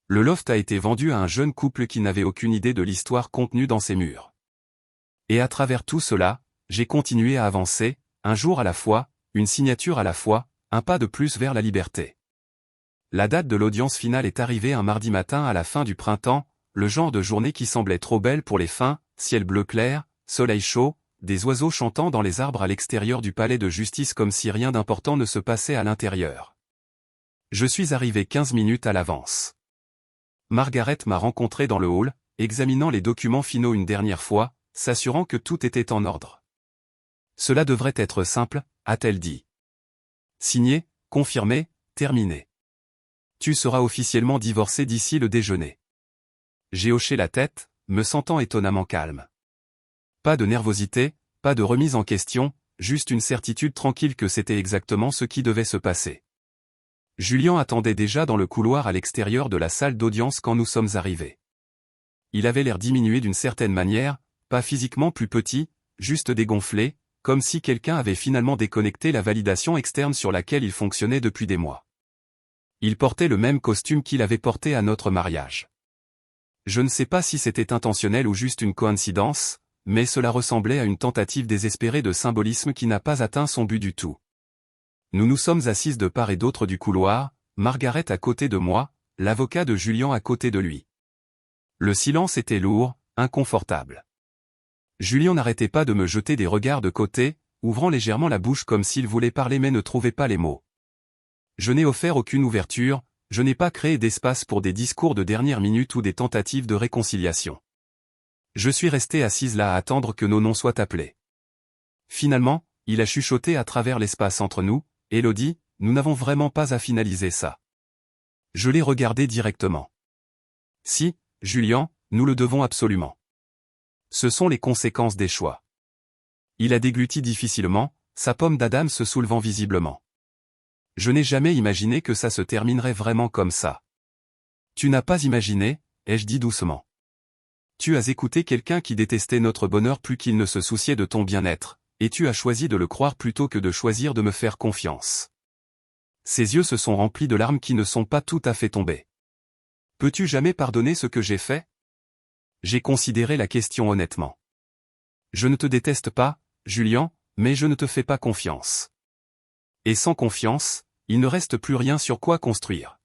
Le loft a été vendu à un jeune couple qui n'avait aucune idée de l'histoire contenue dans ses murs. Et à travers tout cela, j'ai continué à avancer, un jour à la fois, une signature à la fois, un pas de plus vers la liberté. La date de l'audience finale est arrivée un mardi matin à la fin du printemps, le genre de journée qui semblait trop belle pour les fins, ciel bleu clair, soleil chaud, des oiseaux chantant dans les arbres à l'extérieur du palais de justice comme si rien d'important ne se passait à l'intérieur. Je suis arrivé 15 minutes à l'avance. Margaret m'a rencontré dans le hall, examinant les documents finaux une dernière fois, s'assurant que tout était en ordre. Cela devrait être simple, a-t-elle dit. Signé, confirmé, terminé. Tu seras officiellement divorcé d'ici le déjeuner. J'ai hoché la tête, me sentant étonnamment calme. Pas de nervosité, pas de remise en question, juste une certitude tranquille que c'était exactement ce qui devait se passer. Julian attendait déjà dans le couloir à l'extérieur de la salle d'audience quand nous sommes arrivés. Il avait l'air diminué d'une certaine manière, pas physiquement plus petit, juste dégonflé, comme si quelqu'un avait finalement déconnecté la validation externe sur laquelle il fonctionnait depuis des mois. Il portait le même costume qu'il avait porté à notre mariage. Je ne sais pas si c'était intentionnel ou juste une coïncidence, mais cela ressemblait à une tentative désespérée de symbolisme qui n'a pas atteint son but du tout. Nous nous sommes assises de part et d'autre du couloir, Margaret à côté de moi, l'avocat de Julian à côté de lui. Le silence était lourd, inconfortable. Julian n'arrêtait pas de me jeter des regards de côté, ouvrant légèrement la bouche comme s'il voulait parler mais ne trouvait pas les mots. Je n'ai offert aucune ouverture, je n'ai pas créé d'espace pour des discours de dernière minute ou des tentatives de réconciliation. Je suis restée assise là à attendre que nos noms soient appelés. Finalement, il a chuchoté à travers l'espace entre nous, « Élodie, nous n'avons vraiment pas à finaliser ça. » Je l'ai regardé directement. « Si, Julian, nous le devons absolument. Ce sont les conséquences des choix. » Il a dégluti difficilement, sa pomme d'Adam se soulevant visiblement. « Je n'ai jamais imaginé que ça se terminerait vraiment comme ça. »« Tu n'as pas imaginé, » ai-je dit doucement. « Tu as écouté quelqu'un qui détestait notre bonheur plus qu'il ne se souciait de ton bien-être, et tu as choisi de le croire plutôt que de choisir de me faire confiance. » Ses yeux se sont remplis de larmes qui ne sont pas tout à fait tombées. « Peux-tu jamais pardonner ce que j'ai fait ?» J'ai considéré la question honnêtement. « Je ne te déteste pas, Julian, mais je ne te fais pas confiance. Et sans confiance, il ne reste plus rien sur quoi construire. »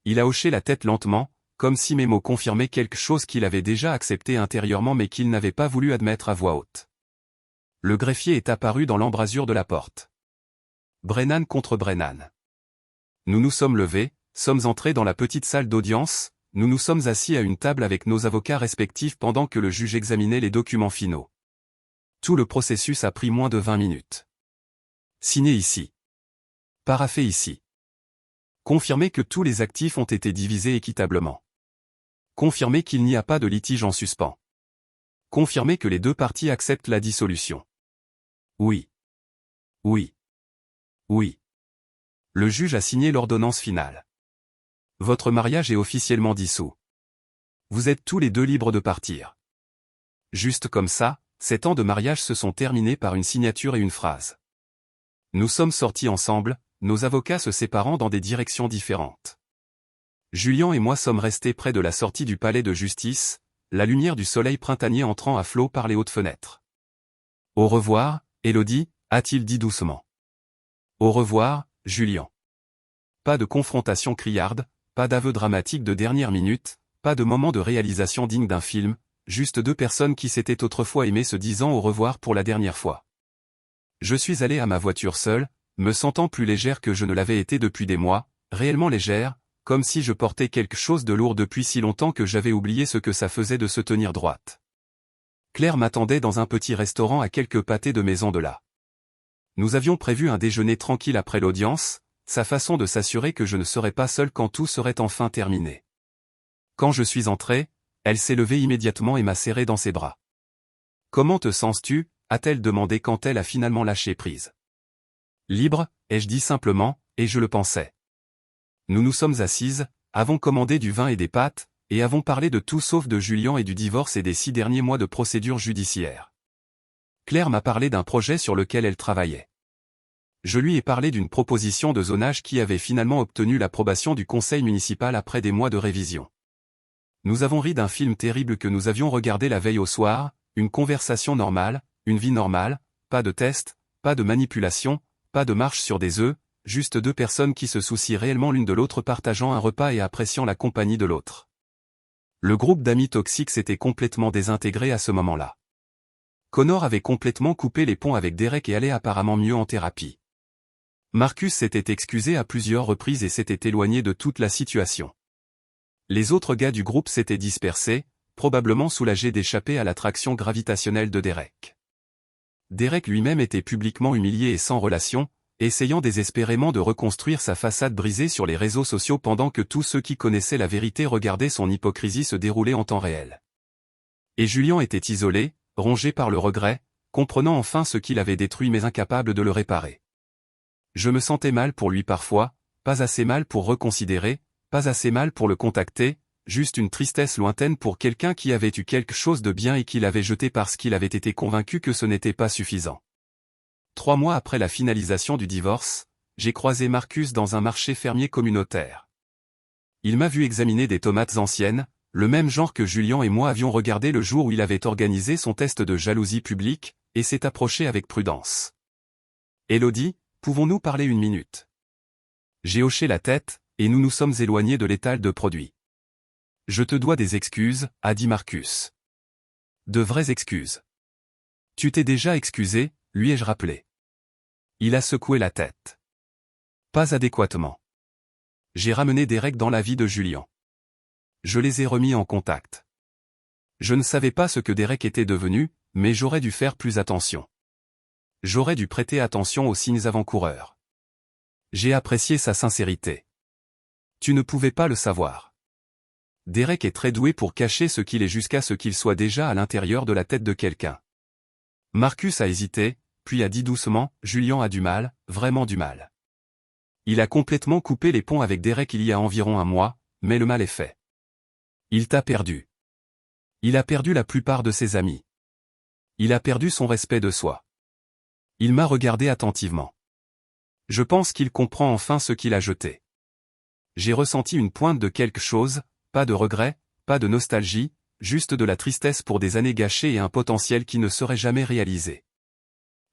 Il a hoché la tête lentement, comme si mes mots confirmaient quelque chose qu'il avait déjà accepté intérieurement mais qu'il n'avait pas voulu admettre à voix haute. Le greffier est apparu dans l'embrasure de la porte. Brennan contre Brennan. Nous nous sommes levés, sommes entrés dans la petite salle d'audience, nous nous sommes assis à une table avec nos avocats respectifs pendant que le juge examinait les documents finaux. Tout le processus a pris moins de 20 minutes. Signé ici. Paraphé ici. Confirmer que tous les actifs ont été divisés équitablement. Confirmer qu'il n'y a pas de litige en suspens. Confirmer que les deux parties acceptent la dissolution. Oui. Oui. Oui. Le juge a signé l'ordonnance finale. Votre mariage est officiellement dissous. Vous êtes tous les deux libres de partir. Juste comme ça, 7 ans de mariage se sont terminés par une signature et une phrase. Nous sommes sortis ensemble, nos avocats se séparant dans des directions différentes. Julian et moi sommes restés près de la sortie du palais de justice, la lumière du soleil printanier entrant à flot par les hautes fenêtres. « Au revoir, Élodie » a-t-il dit doucement. « Au revoir, Julian. » Pas de confrontation criarde, pas d'aveu dramatique de dernière minute, pas de moment de réalisation digne d'un film, juste deux personnes qui s'étaient autrefois aimées se disant au revoir pour la dernière fois. Je suis allé à ma voiture seule, me sentant plus légère que je ne l'avais été depuis des mois, réellement légère, comme si je portais quelque chose de lourd depuis si longtemps que j'avais oublié ce que ça faisait de se tenir droite. Claire m'attendait dans un petit restaurant à quelques pâtés de maison de là. Nous avions prévu un déjeuner tranquille après l'audience, sa façon de s'assurer que je ne serais pas seul quand tout serait enfin terminé. Quand je suis entré, elle s'est levée immédiatement et m'a serré dans ses bras. « Comment te sens-tu » a-t-elle demandé quand elle a finalement lâché prise. « Libre » ai-je dit simplement, et je le pensais. Nous nous sommes assises, avons commandé du vin et des pâtes, et avons parlé de tout sauf de Julien et du divorce et des 6 derniers mois de procédure judiciaire. Claire m'a parlé d'un projet sur lequel elle travaillait. Je lui ai parlé d'une proposition de zonage qui avait finalement obtenu l'approbation du conseil municipal après des mois de révision. Nous avons ri d'un film terrible que nous avions regardé la veille au soir, une conversation normale, une vie normale, pas de test, pas de manipulation, pas de marche sur des œufs, juste 2 personnes qui se soucient réellement l'une de l'autre partageant un repas et appréciant la compagnie de l'autre. Le groupe d'amis toxiques s'était complètement désintégré à ce moment-là. Connor avait complètement coupé les ponts avec Derek et allait apparemment mieux en thérapie. Marcus s'était excusé à plusieurs reprises et s'était éloigné de toute la situation. Les autres gars du groupe s'étaient dispersés, probablement soulagés d'échapper à l'attraction gravitationnelle de Derek. Derek lui-même était publiquement humilié et sans relation, essayant désespérément de reconstruire sa façade brisée sur les réseaux sociaux pendant que tous ceux qui connaissaient la vérité regardaient son hypocrisie se dérouler en temps réel. Et Julien était isolé, rongé par le regret, comprenant enfin ce qu'il avait détruit mais incapable de le réparer. Je me sentais mal pour lui parfois, pas assez mal pour reconsidérer, pas assez mal pour le contacter, juste une tristesse lointaine pour quelqu'un qui avait eu quelque chose de bien et qui l'avait jeté parce qu'il avait été convaincu que ce n'était pas suffisant. 3 mois après la finalisation du divorce, j'ai croisé Marcus dans un marché fermier communautaire. Il m'a vu examiner des tomates anciennes, le même genre que Julien et moi avions regardé le jour où il avait organisé son test de jalousie publique, et s'est approché avec prudence. « Élodie, pouvons-nous parler 1 minute ?» J'ai hoché la tête, et nous nous sommes éloignés de l'étal de produits. « Je te dois des excuses » a dit Marcus. « De vraies excuses. »« Tu t'es déjà excusé » lui ai-je rappelé. Il a secoué la tête. « Pas adéquatement. » J'ai ramené Derek dans la vie de Julien. Je les ai remis en contact. Je ne savais pas ce que Derek était devenu, mais j'aurais dû faire plus attention. J'aurais dû prêter attention aux signes avant-coureurs. J'ai apprécié sa sincérité. Tu ne pouvais pas le savoir. Derek est très doué pour cacher ce qu'il est jusqu'à ce qu'il soit déjà à l'intérieur de la tête de quelqu'un. Marcus a hésité, puis a dit doucement, Julien a du mal, vraiment du mal. Il a complètement coupé les ponts avec Derek il y a environ 1 mois, mais le mal est fait. Il t'a perdu. Il a perdu la plupart de ses amis. Il a perdu son respect de soi. Il m'a regardé attentivement. Je pense qu'il comprend enfin ce qu'il a jeté. J'ai ressenti une pointe de quelque chose, pas de regret, pas de nostalgie, juste de la tristesse pour des années gâchées et un potentiel qui ne serait jamais réalisé.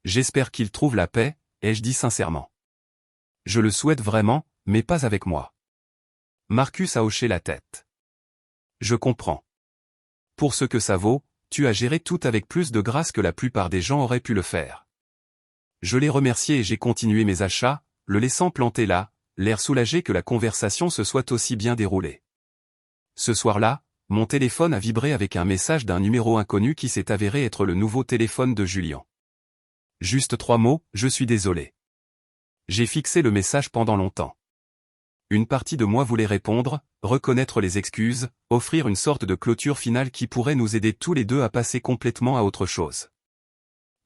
J'espère qu'il trouve la paix, ai-je dit sincèrement. Je le souhaite vraiment, mais pas avec moi. Marcus a hoché la tête. Je comprends. Pour ce que ça vaut, tu as géré tout avec plus de grâce que la plupart des gens auraient pu le faire. Je l'ai remercié et j'ai continué mes achats, le laissant planter là, l'air soulagé que la conversation se soit aussi bien déroulée. Ce soir-là, mon téléphone a vibré avec un message d'un numéro inconnu qui s'est avéré être le nouveau téléphone de Julien. Juste 3 mots, je suis désolé. J'ai fixé le message pendant longtemps. Une partie de moi voulait répondre, reconnaître les excuses, offrir une sorte de clôture finale qui pourrait nous aider tous les deux à passer complètement à autre chose.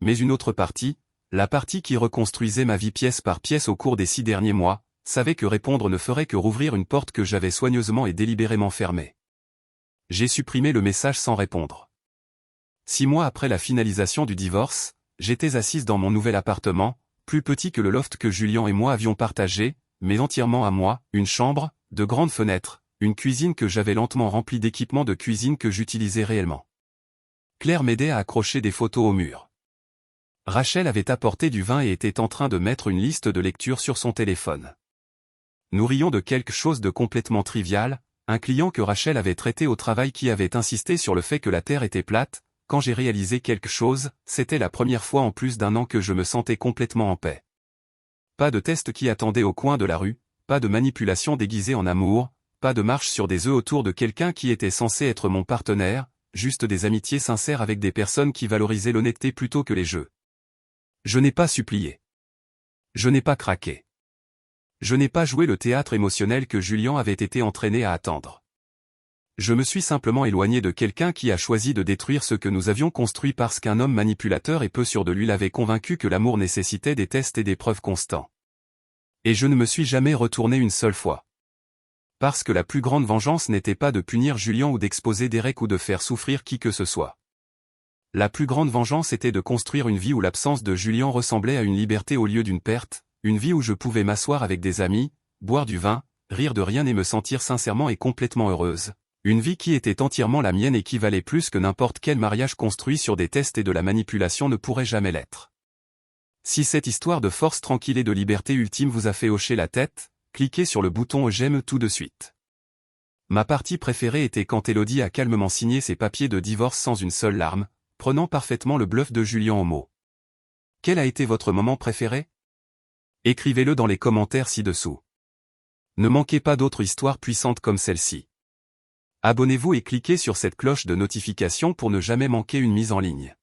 Mais une autre partie, la partie qui reconstruisait ma vie pièce par pièce au cours des 6 derniers mois, savait que répondre ne ferait que rouvrir une porte que j'avais soigneusement et délibérément fermée. J'ai supprimé le message sans répondre. 6 mois après la finalisation du divorce, j'étais assise dans mon nouvel appartement, plus petit que le loft que Julien et moi avions partagé, mais entièrement à moi, une chambre, de grandes fenêtres, une cuisine que j'avais lentement remplie d'équipements de cuisine que j'utilisais réellement. Claire m'aidait à accrocher des photos au mur. Rachel avait apporté du vin et était en train de mettre une liste de lecture sur son téléphone. Nous rions de quelque chose de complètement trivial, un client que Rachel avait traité au travail qui avait insisté sur le fait que la Terre était plate. Quand j'ai réalisé quelque chose, c'était la première fois en plus d'1 an que je me sentais complètement en paix. Pas de test qui attendait au coin de la rue, pas de manipulation déguisée en amour, pas de marche sur des œufs autour de quelqu'un qui était censé être mon partenaire, juste des amitiés sincères avec des personnes qui valorisaient l'honnêteté plutôt que les jeux. Je n'ai pas supplié. Je n'ai pas craqué. Je n'ai pas joué le théâtre émotionnel que Julien avait été entraîné à attendre. Je me suis simplement éloigné de quelqu'un qui a choisi de détruire ce que nous avions construit parce qu'un homme manipulateur et peu sûr de lui l'avait convaincu que l'amour nécessitait des tests et des preuves constants. Et je ne me suis jamais retourné une seule fois. Parce que la plus grande vengeance n'était pas de punir Julien ou d'exposer Derek ou de faire souffrir qui que ce soit. La plus grande vengeance était de construire une vie où l'absence de Julien ressemblait à une liberté au lieu d'une perte, une vie où je pouvais m'asseoir avec des amis, boire du vin, rire de rien et me sentir sincèrement et complètement heureuse. Une vie qui était entièrement la mienne et qui valait plus que n'importe quel mariage construit sur des tests et de la manipulation ne pourrait jamais l'être. Si cette histoire de force tranquille et de liberté ultime vous a fait hocher la tête, cliquez sur le bouton j'aime tout de suite. Ma partie préférée était quand Elodie a calmement signé ses papiers de divorce sans une seule larme, prenant parfaitement le bluff de Julien au mot. Quel a été votre moment préféré? Écrivez-le dans les commentaires ci-dessous. Ne manquez pas d'autres histoires puissantes comme celle-ci. Abonnez-vous et cliquez sur cette cloche de notification pour ne jamais manquer une mise en ligne.